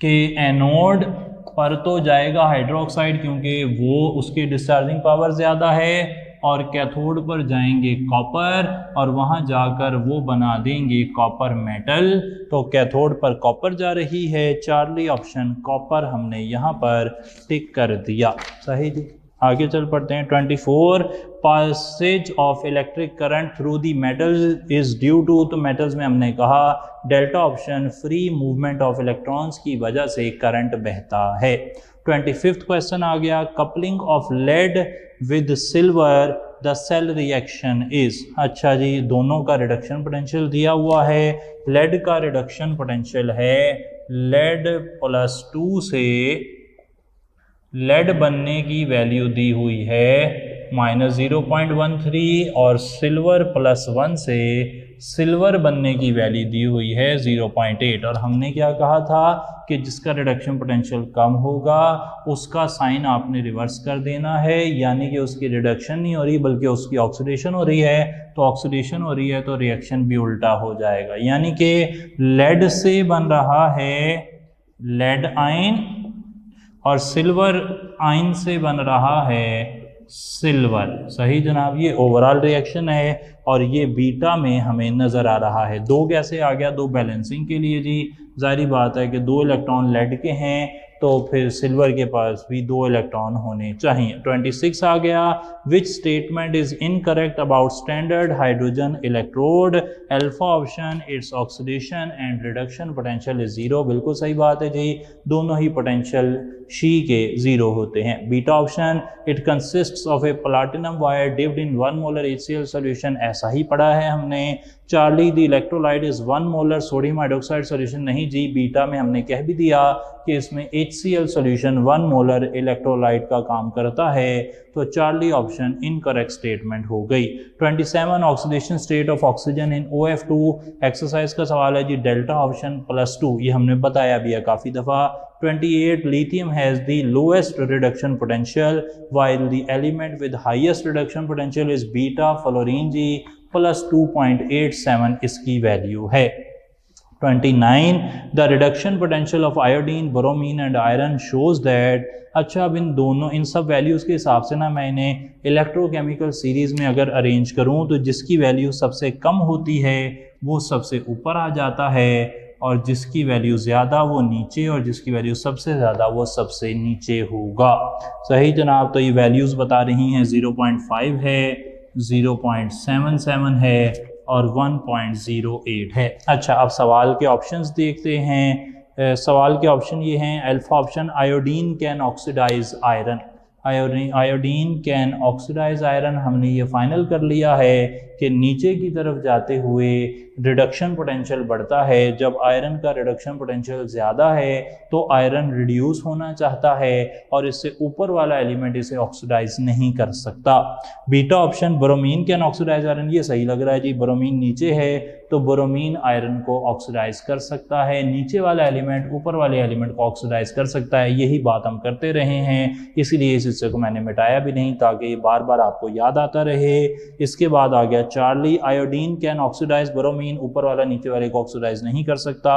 कि एनोड पर तो जाएगा हाइड्रोक्साइड क्योंकि वो उसकी डिस्चार्जिंग पावर ज़्यादा है, और कैथोड पर जाएंगे कॉपर और वहां जाकर वो बना देंगे कॉपर मेटल। तो कैथोड पर कॉपर जा रही है, चार्ली ऑप्शन कॉपर हमने यहाँ पर टिक कर दिया। सही जी, आगे चल पड़ते हैं। 24, passage of electric current through the metal is due to. तो मेटल्स में हमने कहा delta option free movement of electrons की वजह से करंट बहता है। 25th क्वेश्चन आ गया, coupling of lead with silver the cell reaction is. अच्छा जी, दोनों का रिडक्शन पोटेंशियल दिया हुआ है। लेड का रिडक्शन पोटेंशियल है लेड +2 से लेड बनने की वैल्यू दी हुई है -0.13 और सिल्वर +1 से सिल्वर बनने की वैल्यू दी हुई है 0.8। और हमने क्या कहा था कि जिसका रिडक्शन पोटेंशियल कम होगा उसका साइन आपने रिवर्स कर देना है, यानी कि उसकी रिडक्शन नहीं हो रही बल्कि उसकी ऑक्सीडेशन हो रही है। तो ऑक्सीडेशन हो रही है तो रिएक्शन भी उल्टा हो जाएगा, यानी कि लेड से बन रहा है लेड आयन और सिल्वर आयन से बन रहा है सिल्वर। सही जनाब, ये ओवरऑल रिएक्शन है और ये बीटा में हमें नज़र आ रहा है। दो कैसे आ गया? दो बैलेंसिंग के लिए जी, जाहिर बात है कि 2 इलेक्ट्रॉन लेड के हैं तो फिर सिल्वर के पास भी 2 इलेक्ट्रॉन होने चाहिए। 26 आ गया, which statement is incorrect about standard hydrogen electrode. Alpha option its oxidation and reduction potential is 0। बिल्कुल सही बात है जी, दोनों ही पोटेंशियल शी के 0 होते हैं। Beta option it consists of A platinum wire dipped in 1 molar HCl solution, ऐसा ही पढ़ा है हमने। Charlie the electrolyte is 1 molar sodium hydroxide solution, नहीं जी, बीटा में हमने कह भी दिया कि इसमें HCl सॉल्यूशन 1 मोलर इलेक्ट्रोलाइट का काम करता है। तो चार्ली ऑप्शन इनकरेक्ट स्टेटमेंट हो गई। 27 oxidation state of oxygen in OF2 exercise का सवाल है जी, डेल्टा ऑप्शन +2, ये हमने बताया भी है काफ़ी दफ़ा। 28 lithium has the lowest reduction potential while the element with highest reduction potential is beta fluorine जी, +2.87 इसकी वैल्यू है। 29 the reduction potential of iodine, bromine and iron shows that। अच्छा, अब इन सब वैल्यूज़ के हिसाब से ना मैं इन्हें इलेक्ट्रोकेमिकल सीरीज़ में अगर अरेंज करूँ तो जिसकी वैल्यू सबसे कम होती है वो सबसे ऊपर आ जाता है और जिसकी वैल्यू ज़्यादा वो नीचे और जिसकी वैल्यू सबसे ज़्यादा वो सबसे नीचे होगा। सही जनाब, तो ये वैल्यूज़ बता रही हैं 0.5 है, 0.77 है और 1.08 है। अच्छा, अब सवाल के ऑप्शंस देखते हैं। सवाल के ऑप्शन ये हैं, alpha option iodine can oxidise iron, iodine can oxidise iron, हमने ये फाइनल कर लिया है कि नीचे की तरफ जाते हुए रिडक्शन पोटेंशियल बढ़ता है। जब आयरन का रिडक्शन पोटेंशियल ज़्यादा है तो आयरन रिड्यूस होना चाहता है और इससे ऊपर वाला एलिमेंट इसे ऑक्सीडाइज नहीं कर सकता। Beta option bromine can oxidise iron, ये सही लग रहा है जी, ब्रोमीन नीचे है तो ब्रोमीन आयरन को ऑक्सीडाइज कर सकता है, नीचे वाला एलिमेंट ऊपर वाले एलिमेंट को ऑक्सीडाइज कर सकता है। यही बात हम करते रहे हैं, इसीलिए इस हिस्से को मैंने मिटाया भी नहीं ताकि ये बार बार आपको याद आता रहे। इसके बाद आ गया Charlie, iodine can oxidise bromine, ऊपर वाला नीचे वाले को ऑक्सीडाइज नहीं कर सकता।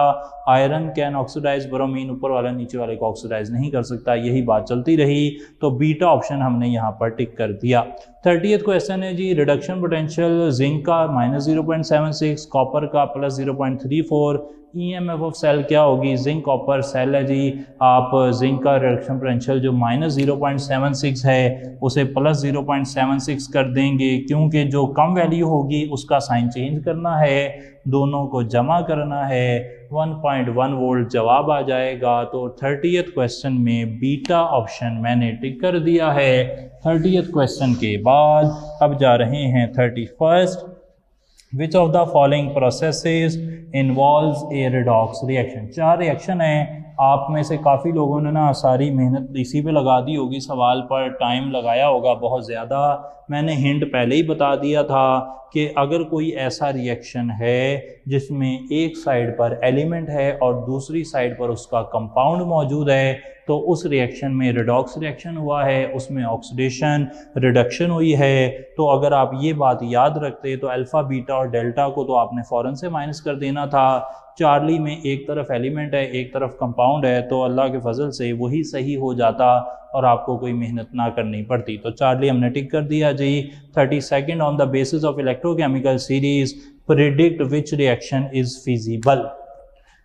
आयरन कैन ऑक्सीडाइज ब्रोमीन, ऊपर वाला नीचे वाले को ऑक्सीडाइज नहीं कर सकता। यही बात चलती रही, तो बीटा ऑप्शन हमने यहाँ पर टिक कर दिया। 30th क्वेश्चन है जी, रिडक्शन पोटेंशियल जिंक का -0.76, कॉपर का +0.34, EMF ऑफ सेल क्या होगी, जिंक कॉपर सेल है जी, आप जिंक का रिडक्शन पोटेंशियल जो -0.76 है उसे +0.76 कर देंगे, क्योंकि जो कम वैल्यू होगी उसका साइन चेंज करना है, दोनों को जमा करना है, 1.1 वोल्ट जवाब आ जाएगा। तो 30th क्वेश्चन में बीटा ऑप्शन मैंने टिक कर दिया है। 30th क्वेश्चन के बाद अब जा रहे हैं 31st। Which of the following processes involves A redox reaction. 4 reaction है, आप में से काफ़ी लोगों ने ना सारी मेहनत इसी पे लगा दी होगी, सवाल पर टाइम लगाया होगा बहुत ज़्यादा। मैंने हिंट पहले ही बता दिया था कि अगर कोई ऐसा रिएक्शन है जिसमें एक साइड पर एलिमेंट है और दूसरी साइड पर उसका कंपाउंड मौजूद है, तो उस रिएक्शन में रिडॉक्स रिएक्शन हुआ है, उसमें ऑक्सीडेशन रिडक्शन हुई है। तो अगर आप ये बात याद रखते तो अल्फ़ा बीटा और डेल्टा को तो आपने फ़ौरन से माइनस कर देना था। चार्ली में एक तरफ एलिमेंट है एक तरफ कंपाउंड है, तो अल्लाह के फजल से वही सही हो जाता और आपको कोई मेहनत ना करनी पड़ती। तो चार्ली हमने टिक कर दिया जी। 32nd, on the basis of electrochemical series predict which reaction is feasible.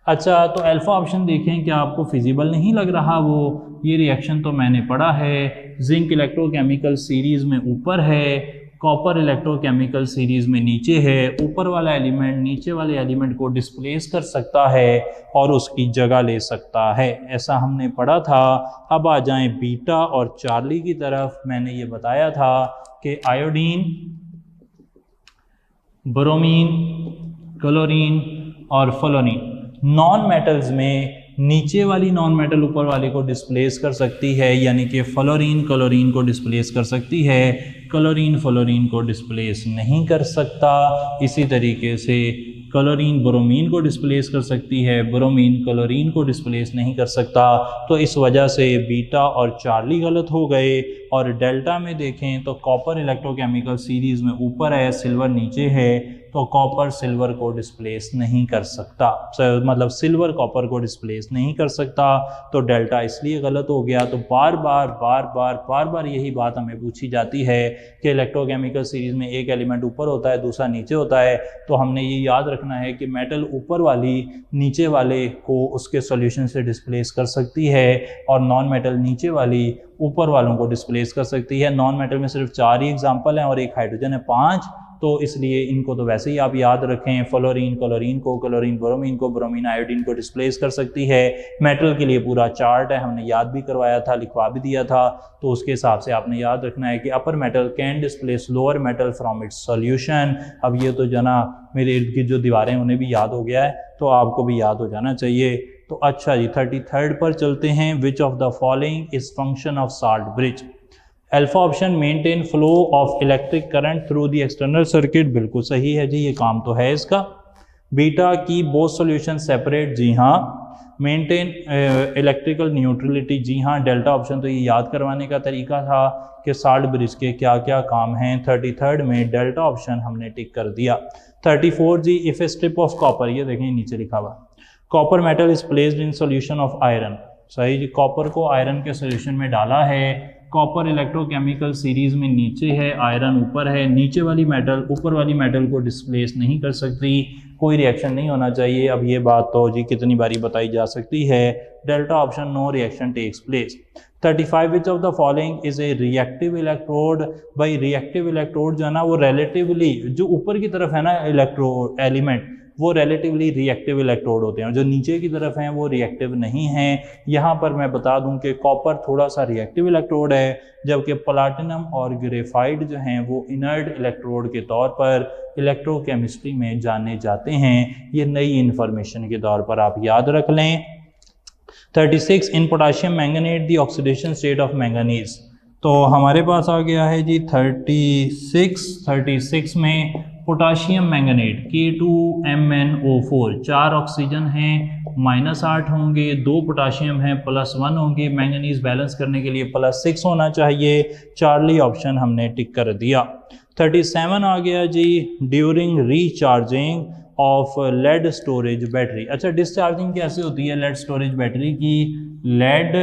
अच्छा, तो अल्फ़ा ऑप्शन देखें, क्या आपको फिजिबल नहीं लग रहा? वो ये रिएक्शन तो मैंने पढ़ा है, जिंक इलेक्ट्रोकेमिकल सीरीज़ में ऊपर है, कॉपर इलेक्ट्रोकेमिकल सीरीज़ में नीचे है। ऊपर वाला एलिमेंट नीचे वाले एलिमेंट को डिस्प्लेस कर सकता है और उसकी जगह ले सकता है, ऐसा हमने पढ़ा था। अब आ जाएं बीटा और चार्ली की तरफ। मैंने ये बताया था कि आयोडीन, ब्रोमीन, क्लोरीन और फ्लोरीन नॉन मेटल्स में नीचे वाली नॉन मेटल ऊपर वाले को डिस्प्लेस कर सकती है, यानी कि फ्लोरीन क्लोरीन को डिस्प्लेस कर सकती है, क्लोरीन फ्लोरीन को डिस्प्लेस नहीं कर सकता। इसी तरीके से क्लोरीन ब्रोमीन को डिस्प्लेस कर सकती है, ब्रोमीन क्लोरीन को डिस्प्लेस नहीं कर सकता। तो इस वजह से बीटा और चार्ली गलत हो गए। और डेल्टा में देखें तो कॉपर इलेक्ट्रोकेमिकल सीरीज़ में ऊपर है, सिल्वर नीचे है, तो कॉपर सिल्वर को डिस्प्लेस नहीं कर सकता, मतलब सिल्वर कॉपर को डिस्प्लेस नहीं कर सकता। तो डेल्टा इसलिए गलत हो गया। तो बार बार यही बात हमें पूछी जाती है कि इलेक्ट्रोकेमिकल सीरीज़ में एक एलिमेंट ऊपर होता है दूसरा नीचे होता है, तो हमने ये याद रखना है कि मेटल ऊपर वाली नीचे वाले को उसके सॉल्यूशन से डिस्प्लेस कर सकती है और नॉन मेटल नीचे वाली ऊपर वालों को डिस्प्लेस कर सकती है। नॉन मेटल में सिर्फ 4 ही एग्जाम्पल हैं और एक हाइड्रोजन है 5, तो इसलिए इनको तो वैसे ही आप याद रखें। फ्लोरीन क्लोरीन को, क्लोरीन ब्रोमीन को, ब्रोमीन आयोडीन को डिस्प्लेस कर सकती है। मेटल के लिए पूरा चार्ट है, हमने याद भी करवाया था, लिखवा भी दिया था, तो उसके हिसाब से आपने याद रखना है कि upper metal can displace lower metal from its solution. अब ये तो जना मेरे इर्द गिर्द जो दीवारें उन्हें भी याद हो गया है, तो आपको भी याद हो जाना चाहिए। तो अच्छा जी, 33rd पर चलते हैं। विच of the following is function of salt bridge. Alpha option maintain flow of electric current through the external circuit, बिल्कुल सही है जी, ये काम तो है इसका। बीटा की बोथ सॉल्यूशन सेपरेट, जी हाँ। मेंटेन इलेक्ट्रिकल न्यूट्रलिटी, जी हाँ। डेल्टा ऑप्शन तो ये याद करवाने का तरीका था कि साल्ट ब्रिज के क्या क्या काम हैं। 33rd में डेल्टा ऑप्शन हमने टिक कर दिया। 34 जी, if a strip of copper, ये देखें नीचे लिखा हुआ, copper metal is placed in solution of iron, सही जी। कॉपर को आयरन के सॉल्यूशन में डाला है, कॉपर इलेक्ट्रोकेमिकल सीरीज में नीचे है, आयरन ऊपर है, नीचे वाली मेटल ऊपर वाली मेटल को डिस्प्लेस नहीं कर सकती, कोई रिएक्शन नहीं होना चाहिए। अब ये बात तो जी कितनी बारी बताई जा सकती है। Delta option, no reaction takes place. 35 which of the following is a reactive electrode. भाई रिएक्टिव इलेक्ट्रोड जो है ना वो रिलेटिवली, जो ऊपर की तरफ है ना इलेक्ट्रोड एलिमेंट, वो रिलेटिवली रिएक्टिव इलेक्ट्रोड होते हैं, जो नीचे की तरफ हैं वो रिएक्टिव नहीं हैं। यहाँ पर मैं बता दूं कि कॉपर थोड़ा सा रिएक्टिव इलेक्ट्रोड है, जबकि प्लाटिनम और ग्रेफाइट जो हैं वो इनर्ट इलेक्ट्रोड के तौर पर इलेक्ट्रोकेमिस्ट्री में जाने जाते हैं। ये नई इन्फॉर्मेशन के तौर पर आप याद रख लें। 36 in potassium manganate the oxidation state of manganese. तो हमारे पास आ गया है जी 36 में पोटाशियम मैंगनेट K2MnO4, 4 ऑक्सीजन हैं, -8 होंगे, 2 पोटाशियम हैं +1 होंगे, मैंगनीज बैलेंस करने के लिए +6 होना चाहिए। चार्ली ऑप्शन हमने टिक कर दिया। 37 आ गया जी, during recharging of lead storage battery. अच्छा, डिस्चार्जिंग कैसे होती है लेड स्टोरेज बैटरी की? लेड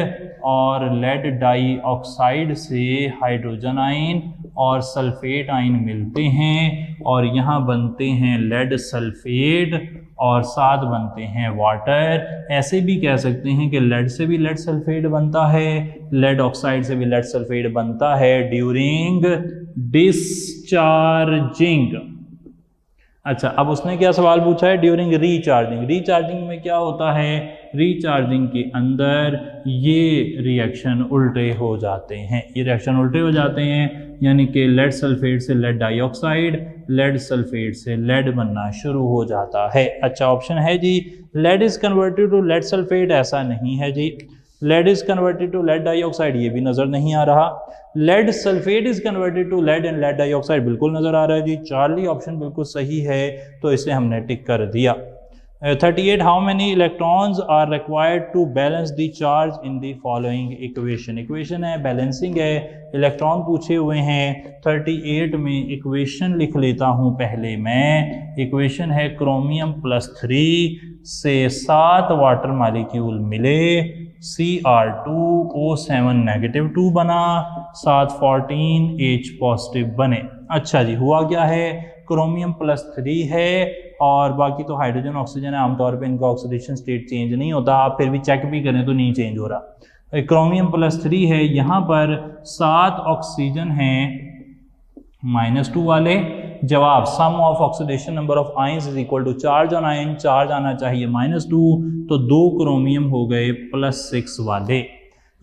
और लेड डाई ऑक्साइड से हाइड्रोजन आयन और सल्फेट आयन मिलते हैं और यहाँ बनते हैं लेड सल्फेट और साथ बनते हैं वाटर। ऐसे भी कह सकते हैं कि लेड से भी लेड सल्फेट बनता है, लेड ऑक्साइड से भी लेड सल्फेट बनता है ड्यूरिंग डिस्चार्जिंग। अच्छा, अब उसने क्या सवाल पूछा है? ड्यूरिंग रीचार्जिंग। रीचार्जिंग में क्या होता है? रीचार्जिंग के अंदर ये रिएक्शन उल्टे हो जाते हैं, ये रिएक्शन उल्टे हो जाते हैं, यानी कि लेड सल्फेट से लेड डाइऑक्साइड, लेड सल्फेट से लेड बनना शुरू हो जाता है। अच्छा ऑप्शन है जी, lead is converted to lead sulphate. ऐसा नहीं है जी। Lead is converted to lead dioxide, ये भी नजर नहीं आ रहा। Lead sulphate is converted to lead and lead dioxide, बिल्कुल नजर आ रहा है जी। चार्ली ऑप्शन बिल्कुल सही है, तो इसे हमने टिक कर दिया। 38 how many electrons are required to balance the charge in the following equation. Equation है, बैलेंसिंग है, इलेक्ट्रॉन पूछे हुए हैं। 38 में इक्वेशन लिख लेता हूं पहले मैं। इक्वेशन है क्रोमियम +3 से 7 वाटर मॉलिक्यूल मिले, Cr2O7 -2 बना, साथ 14H पॉजिटिव बने। अच्छा जी, हुआ क्या है? क्रोमियम +3 है और बाकी तो हाइड्रोजन ऑक्सीजन है, आमतौर पे इनका ऑक्सीडेशन स्टेट चेंज नहीं होता, आप फिर भी चेक भी करें तो नहीं चेंज हो रहा। क्रोमियम +3 है, यहाँ पर 7 ऑक्सीजन हैं -2 वाले। जवाब sum of oxidation number of ions is equal to charge on ion, charge आना चाहिए -2, तो 2 क्रोमियम हो गए +6 वाले,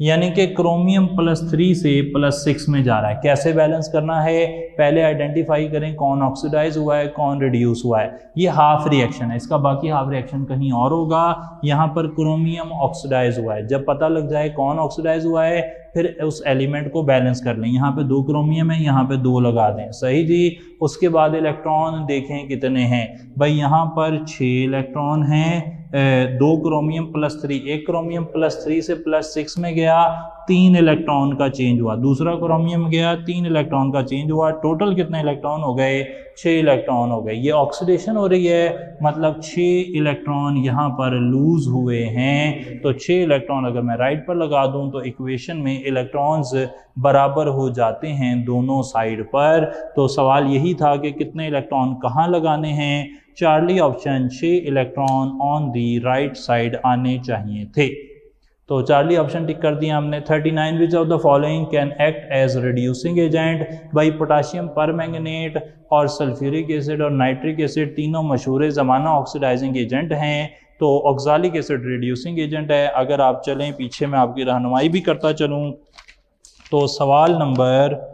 यानी कि क्रोमियम +3 से +6 में जा रहा है। कैसे बैलेंस करना है? पहले आइडेंटिफाई करें कौन ऑक्सीडाइज हुआ है, कौन रिड्यूस हुआ है। ये हाफ रिएक्शन है, इसका बाकी हाफ रिएक्शन कहीं और होगा। यहाँ पर क्रोमियम ऑक्सीडाइज हुआ है, जब पता लग जाए कौन ऑक्सीडाइज हुआ है फिर उस एलिमेंट को बैलेंस कर लें। यहाँ पे 2 क्रोमियम है, यहाँ पे 2 लगा दें, सही जी। उसके बाद इलेक्ट्रॉन देखें कितने हैं भाई, यहाँ पर 6 इलेक्ट्रॉन हैं। 2 क्रोमियम +3, 1 क्रोमियम +3 से +6 में गया, 3 इलेक्ट्रॉन का चेंज हुआ। दूसरा क्रोमियम गया, 3 इलेक्ट्रॉन का चेंज हुआ। टोटल कितने इलेक्ट्रॉन हो गए? 6 इलेक्ट्रॉन हो गए। ये ऑक्सीडेशन हो रही है, मतलब 6 इलेक्ट्रॉन यहाँ पर लूज हुए हैं। तो 6 इलेक्ट्रॉन अगर मैं राइट पर लगा दूं तो इक्वेशन में इलेक्ट्रॉन्स बराबर हो जाते हैं दोनों साइड पर। तो सवाल यही था कि कितने इलेक्ट्रॉन कहाँ लगाने हैं। Charlie option 6 electron on the right side आने चाहिए थे, तो चार्ली ऑप्शन टिक कर दिया हमने। 39 which of the following can act as reducing agent. भाई पोटाशियम परमैंगनेट और सल्फ्यूरिक एसिड और नाइट्रिक एसिड तीनों मशहूर ज़माना ऑक्सीडाइजिंग एजेंट हैं, तो ऑक्सालिक एसिड रिड्यूसिंग एजेंट है। अगर आप चलें पीछे मैं आपकी रहनुमाई भी करता चलूँ, तो सवाल नंबर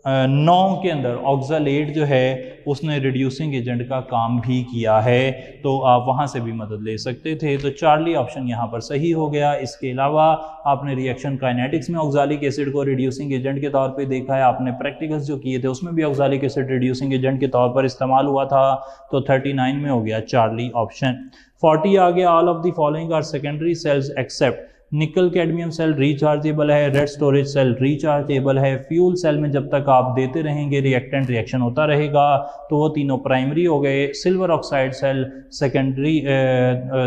9 के अंदर ऑक्सालेट जो है उसने रिड्यूसिंग एजेंट का काम भी किया है, तो आप वहाँ से भी मदद ले सकते थे। तो चार्ली ऑप्शन यहाँ पर सही हो गया। इसके अलावा आपने रिएक्शन काइनेटिक्स में ऑक्सालिक एसिड को रिड्यूसिंग एजेंट के तौर पे देखा है, आपने प्रैक्टिकल्स जो किए थे उसमें भी ऑक्सालिक एसिड रिड्यूसिंग एजेंट के तौर पर इस्तेमाल हुआ था। तो 39 में हो गया चार्ली ऑप्शन। 40 आ गया, all of the following are secondary cells except. Nickel cadmium cell rechargeable है, रेड स्टोरेज सेल रिचार्जेबल है। फ्यूल सेल में जब तक आप देते रहेंगे रिएक्टेंट रिएक्शन होता रहेगा, तो वो तीनों प्राइमरी हो गए। Silver oxide cell secondary,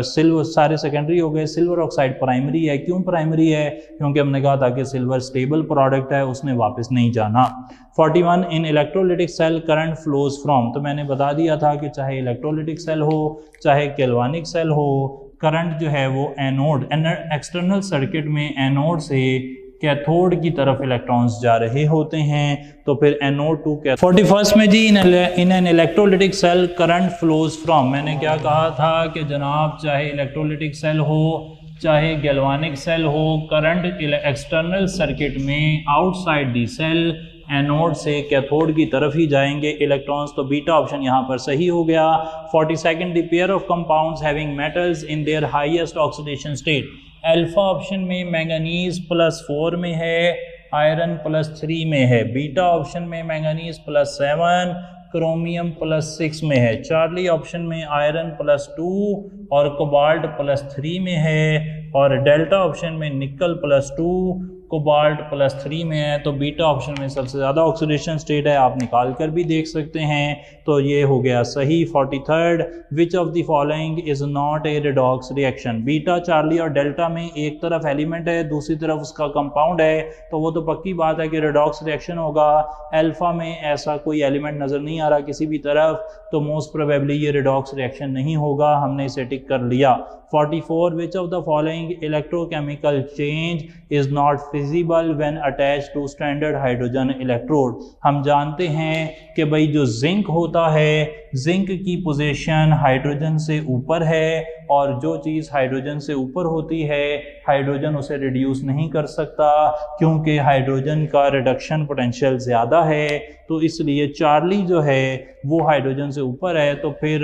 silver सारे सेकेंडरी हो गए। सिल्वर ऑक्साइड प्राइमरी है। क्यों प्राइमरी है? क्योंकि हमने कहा था कि सिल्वर स्टेबल प्रोडक्ट है, उसने वापस नहीं जाना। 41 in electrolytic cell current flows from, तो मैंने बता दिया था कि चाहे इलेक्ट्रोलिटिक सेल हो चाहे गैल्वानिक सेल हो, करंट जो है वो एनोड एक्सटर्नल सर्किट में एनोड से कैथोड की तरफ इलेक्ट्रॉन्स जा रहे होते हैं, तो फिर एनोड टू कैथोड। 41 में जी, in an electrolytic cell current flows from, मैंने क्या कहा था कि जनाब चाहे इलेक्ट्रोलिटिक सेल हो चाहे गैल्वानिक सेल हो, करंट एक्सटर्नल सर्किट में आउटसाइड दी सेल एनोड से कैथोड की तरफ ही जाएंगे इलेक्ट्रॉन्स, तो बीटा ऑप्शन यहाँ पर सही हो गया। 42 the pair of compounds having metals in their highest oxidation state. Alpha option में मैंगनीज +4 में है, आयरन +3 में है। बीटा ऑप्शन में मैंगनीज +7, क्रोमियम +6 में है। चार्ली ऑप्शन में आयरन +2 और कोबाल्ट +3 में है, और डेल्टा ऑप्शन में निकल +2 कोबाल्ट +3 में है। तो बीटा ऑप्शन में सबसे ज़्यादा ऑक्सीडेशन स्टेट है, आप निकाल कर भी देख सकते हैं। तो ये हो गया सही। 43rd, which of the following is not A redox reaction. Beta, Charlie और डेल्टा में एक तरफ एलिमेंट है, दूसरी तरफ उसका कंपाउंड है, तो वो तो पक्की बात है कि रेडॉक्स रिएक्शन होगा। अल्फा में ऐसा कोई एलिमेंट नज़र नहीं आ रहा किसी भी तरफ, तो मोस्ट प्रोबेबली ये रेडॉक्स रिएक्शन नहीं होगा, हमने इसे टिक कर लिया। 44, which of the following electrochemical change is not feasible when attach to standard hydrogen electrode. हम जानते हैं कि भाई जो जिंक होता है, जिंक की पोजीशन हाइड्रोजन से ऊपर है, और जो चीज़ हाइड्रोजन से ऊपर होती है हाइड्रोजन उसे रिड्यूस नहीं कर सकता, क्योंकि हाइड्रोजन का रिडक्शन पोटेंशियल ज़्यादा है। तो इसलिए चार्ली जो है वो हाइड्रोजन से ऊपर है, तो फिर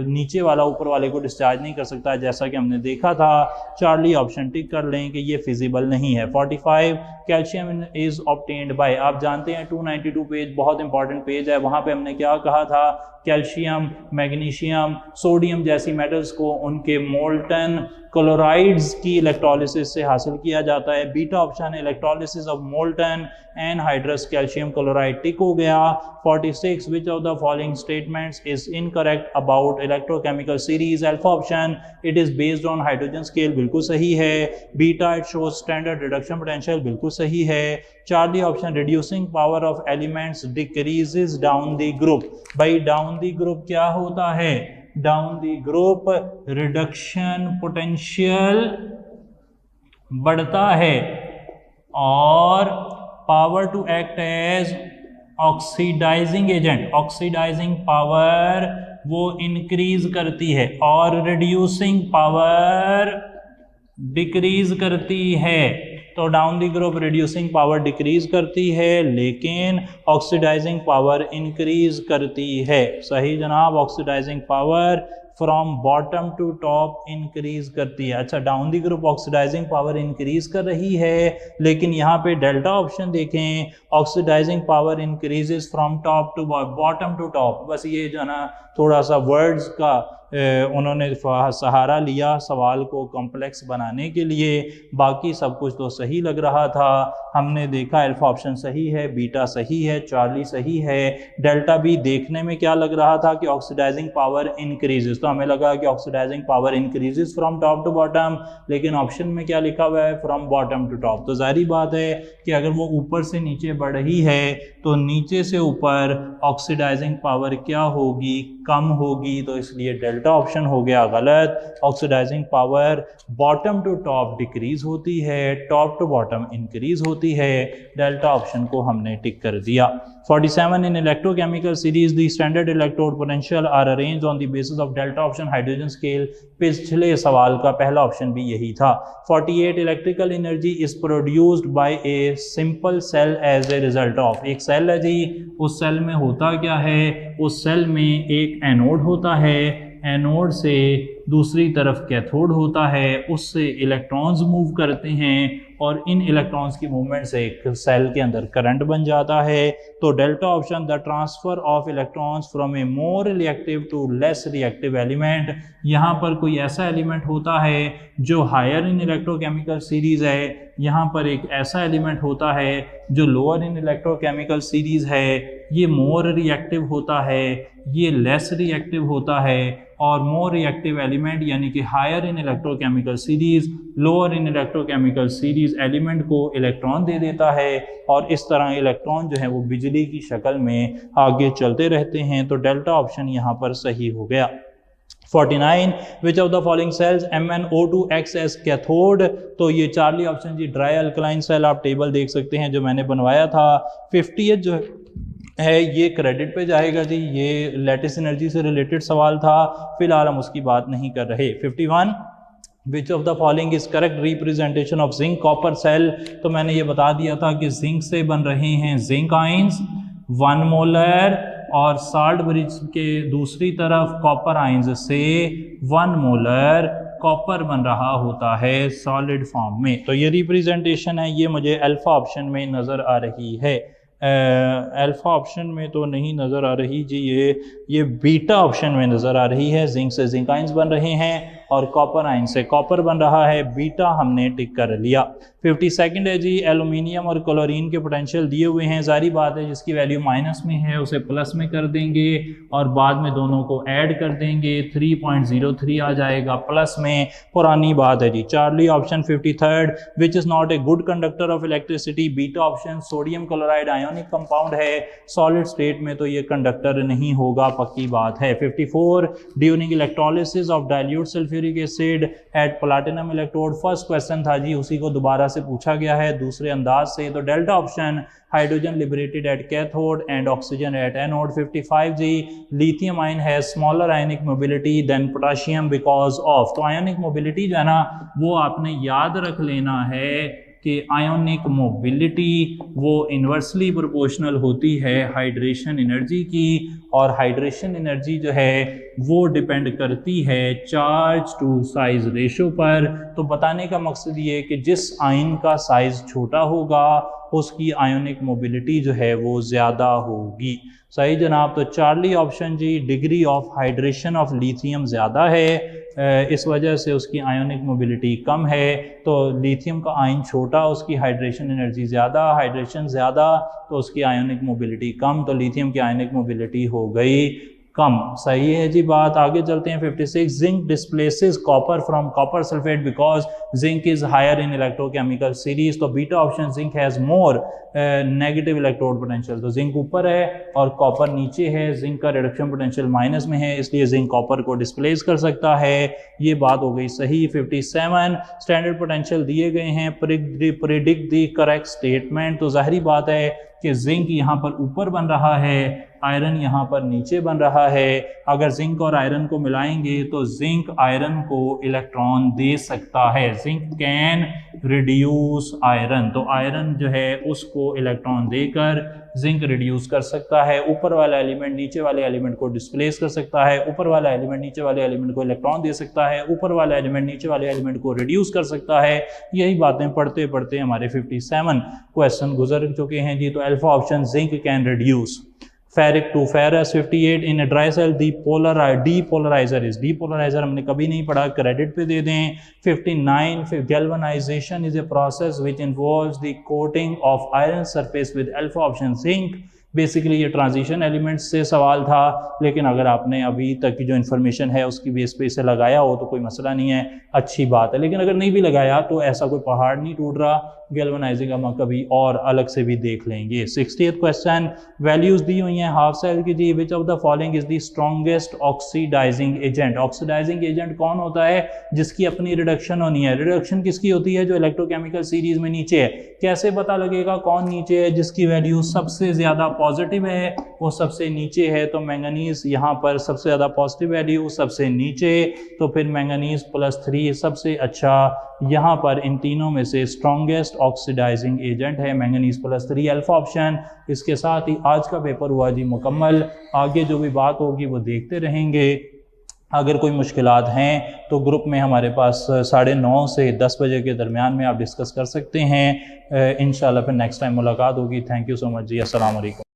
नीचे वाला ऊपर वाले को डिस्चार्ज नहीं कर सकता, जैसा कि हमने देखा था। चार्ली ऑप्शन टिक कर लें कि ये फिजिबल नहीं है। 45, कैल्शियम इज ऑब्टेन्ड बाय। आप जानते हैं 292 पेज बहुत इंपॉर्टेंट पेज है, वहाँ पे हमने क्या कहा था, कैल्शियम, मैग्नीशियम, सोडियम जैसी मेटल्स को उनके मोल्टन क्लोराइड्स की इलेक्ट्रोलिसिस से हासिल किया जाता है। Beta option electrolysis of molten anhydrous calcium chloride tick हो गया। 46, which of the following statements is incorrect about electrochemical series. Alpha option it is based on hydrogen scale, बिल्कुल सही है। Beta it shows standard reduction potential, बिल्कुल सही है। Charlie option reducing power of elements decreases down the group. भाई down the group क्या होता है, down the group reduction potential बढ़ता है और power to act as oxidising agent, oxidising power वो इंक्रीज करती है, और रिड्यूसिंग पावर डिक्रीज करती है। तो down the group reducing power decrease करती है, लेकिन ऑक्सीडाइजिंग पावर इंक्रीज करती है। सही जनाब, oxidising power from bottom to top increase करती है। अच्छा, down the group oxidising power increase कर रही है, लेकिन यहाँ पे डेल्टा ऑप्शन देखें, oxidising power increases from top to bottom to top. बस ये जो ना थोड़ा सा वर्ड्स का उन्होंने सहारा लिया सवाल को कॉम्प्लेक्स बनाने के लिए, बाकी सब कुछ तो सही लग रहा था। हमने देखा अल्फा ऑप्शन सही है, बीटा सही है, चार्ली सही है। डेल्टा भी देखने में क्या लग रहा था कि ऑक्सीडाइजिंग पावर इंक्रीजेस, तो हमें लगा कि oxidising power increases from top to bottom, लेकिन ऑप्शन में क्या लिखा हुआ है, फ्रॉम बॉटम टू टॉप। तो जाहिर बात है कि अगर वो ऊपर से नीचे बढ़ रही है तो नीचे से ऊपर ऑक्सीडाइजिंग पावर क्या होगी, कम होगी, तो इसलिए डेल्टा ऑप्शन हो गया गलत। Oxidising power bottom to top decrease होती है, टॉप टू बॉटम इंक्रीज होती है। डेल्टा ऑप्शन को हमने टिक कर दिया। 47, in electrochemical series the standard electrode potential are arranged on the basis of delta option hydrogen scale. पिछले सवाल का पहला ऑप्शन भी यही था। 48, electrical energy is produced by a simple cell as a result of. एक सेल है जी, उस सेल में होता क्या है, उस सेल में एक एनोड होता है, एनोड से दूसरी तरफ कैथोड होता है, उससे इलेक्ट्रॉन्स मूव करते हैं, और इन इलेक्ट्रॉन्स की मूवमेंट से एक सेल के अंदर करंट बन जाता है। तो delta option the transfer of electrons from a more reactive to less reactive element. यहाँ पर कोई ऐसा एलिमेंट होता है जो हायर इन इलेक्ट्रोकेमिकल सीरीज है, यहाँ पर एक ऐसा एलिमेंट होता है जो लोअर इन इलेक्ट्रोकेमिकल सीरीज है, ये मोर रिएक्टिव होता है, ये लेस रिएक्टिव होता है, और मोर रिएक्टिव एलिमेंट यानी कि higher in electrochemical series lower in electrochemical series element को इलेक्ट्रॉन दे देता है, और इस तरह इलेक्ट्रॉन जो है वो बिजली की शक्ल में आगे चलते रहते हैं। तो डेल्टा ऑप्शन यहाँ पर सही हो गया। 49, which of the following cells MnO2 acts as cathode. तो ये चार्ली ऑप्शन जी ड्राई अल्कलाइन सेल, आप टेबल देख सकते हैं जो मैंने बनवाया था। 50 जो है ये क्रेडिट पे जाएगा जी, ये लैटिस एनर्जी से रिलेटेड सवाल था, फिलहाल हम उसकी बात नहीं कर रहे। 51, which of the following is correct representation of zinc copper cell. तो मैंने ये बता दिया था कि जिंक से बन रहे हैं जिंक आयंस 1 मोलर, और साल्ट ब्रिज के दूसरी तरफ कॉपर आयंस से 1 मोलर कॉपर बन रहा होता है सॉलिड फॉर्म में। तो ये रिप्रेजेंटेशन है, ये मुझे अल्फा ऑप्शन में नज़र आ रही है। अल्फ़ा ऑप्शन में तो नहीं नज़र आ रही जी, ये बीटा ऑप्शन में नज़र आ रही है। जिंक से जिंक आइंस बन रहे हैं और कॉपर आइन से कॉपर बन रहा है, बीटा हमने टिक कर लिया। 52nd है जी, एलुमिनियम और क्लोरीन के पोटेंशियल दिए हुए हैं, जारी बात है जिसकी वैल्यू माइनस में है उसे प्लस में कर देंगे और बाद में दोनों को ऐड कर देंगे, 3.03 आ जाएगा प्लस में, पुरानी बात है जी। Charlie option 53rd, which is not a good conductor of electricity, beta option sodium chloride ionic compound है, सॉलिड स्टेट में तो ये कंडक्टर नहीं होगा, पक्की बात है। 54, during electrolysis of dilute sulphuric acid at platinum electrode, first question था जी, उसी को दोबारा से पूछा गया है दूसरे अंदाज से, तो delta option hydrogen liberated at cathode and oxygen at anode. 55 जी, lithium ion has smaller ionic mobility than potassium because of, तो आयनिक मोबिलिटी जो है ना वो आपने याद रख लेना है कि आयोनिक मोबिलिटी वो इन्वर्सली प्रोपोर्शनल होती है हाइड्रेशन एनर्जी की, और हाइड्रेशन एनर्जी जो है वो डिपेंड करती है चार्ज टू साइज रेशो पर। तो बताने का मकसद ये कि जिस आयन का साइज छोटा होगा उसकी आयोनिक मोबिलिटी जो है वो ज़्यादा होगी। सही जनाब, तो चार्ली ऑप्शन जी, degree of hydration of lithium ज़्यादा है, इस वजह से उसकी आयोनिक मोबिलिटी कम है। तो लिथियम का आयन छोटा, उसकी हाइड्रेशन एनर्जी ज़्यादा, हाइड्रेशन ज़्यादा तो उसकी आयोनिक मोबिलिटी कम, तो लिथियम की आयोनिक मोबिलिटी हो गई कम। सही है जी बात। आगे चलते हैं 56, zinc displaces copper from copper sulphate because zinc is higher in electrochemical series, तो beta option zinc has more negative electrode potential, तो जिंक ऊपर है और कॉपर नीचे है, जिंक का रिडक्शन पोटेंशियल माइनस में है, इसलिए जिंक कॉपर को डिस्प्लेस कर सकता है, ये बात हो गई सही। 57, स्टैंडर्ड पोटेंशियल दिए गए हैं, प्रिडिक्ट द करेक्ट स्टेटमेंट, तो जाहिर बात है कि जिंक यहाँ पर ऊपर बन रहा है, आयरन यहाँ पर नीचे बन रहा है। अगर जिंक और आयरन को मिलाएंगे तो जिंक आयरन को इलेक्ट्रॉन दे सकता है, जिंक कैन रिड्यूस आयरन, तो आयरन जो है उसको इलेक्ट्रॉन देकर जिंक रिड्यूस कर सकता है। ऊपर वाला एलिमेंट नीचे वाले एलिमेंट को डिस्प्लेस कर सकता है, ऊपर वाला एलिमेंट नीचे वाले एलिमेंट को इलेक्ट्रॉन दे सकता है, ऊपर वाला एलिमेंट नीचे वाले एलिमेंट को रिड्यूस कर सकता है। यही बातें पढ़ते पढ़ते हमारे 57 क्वेश्चन गुजर चुके हैं जी। तो alpha option zinc can reduce ferric to ferrous. 58, in dry cell depolariser is, depolariser हमने कभी नहीं पढ़ा, क्रेडिट पे दे दें। 59, galvanisation is a process which involves the coating of iron surface with alpha option zinc. Basically ये transition elements से सवाल था, लेकिन अगर आपने अभी तक की जो इन्फॉर्मेशन है उसकी बेस पे इसे लगाया हो तो कोई मसला नहीं है, अच्छी बात है। लेकिन अगर नहीं भी लगाया तो ऐसा कोई पहाड़ नहीं टूट रहा, गैल्वेनाइजिंग हम कभी और अलग से भी देख लेंगे। 60th क्वेश्चन, वैल्यूज दी हुई हैं हाफ सेल की जी, which of the following is the strongest oxidising agent. Oxidising agent कौन होता है? जिसकी अपनी रिडक्शन होनी है। रिडक्शन किसकी होती है? जो इलेक्ट्रोकेमिकल सीरीज में नीचे है। कैसे पता लगेगा कौन नीचे है? जिसकी वैल्यू सबसे ज्यादा पॉजिटिव है वो सबसे नीचे है, तो मैंगनीज यहाँ पर सबसे ज्यादा पॉजिटिव वैल्यू सबसे नीचे, तो फिर मैंगनीज +3 सबसे अच्छा यहाँ पर इन तीनों में से स्ट्रॉन्गेस्ट ऑक्सीडाइजिंग एजेंट है मैंगनीज +3, अल्फा ऑप्शन। इसके साथ ही आज का पेपर हुआ जी मुकम्मल। आगे जो भी बात होगी वो देखते रहेंगे। अगर कोई मुश्किलात हैं तो ग्रुप में हमारे पास 9:30 से 10 बजे के दरमियान में आप डिस्कस कर सकते हैं। इंशाल्लाह फिर नेक्स्ट टाइम मुलाकात होगी। थैंक यू सो मच जी, अस्सलाम वालेकुम।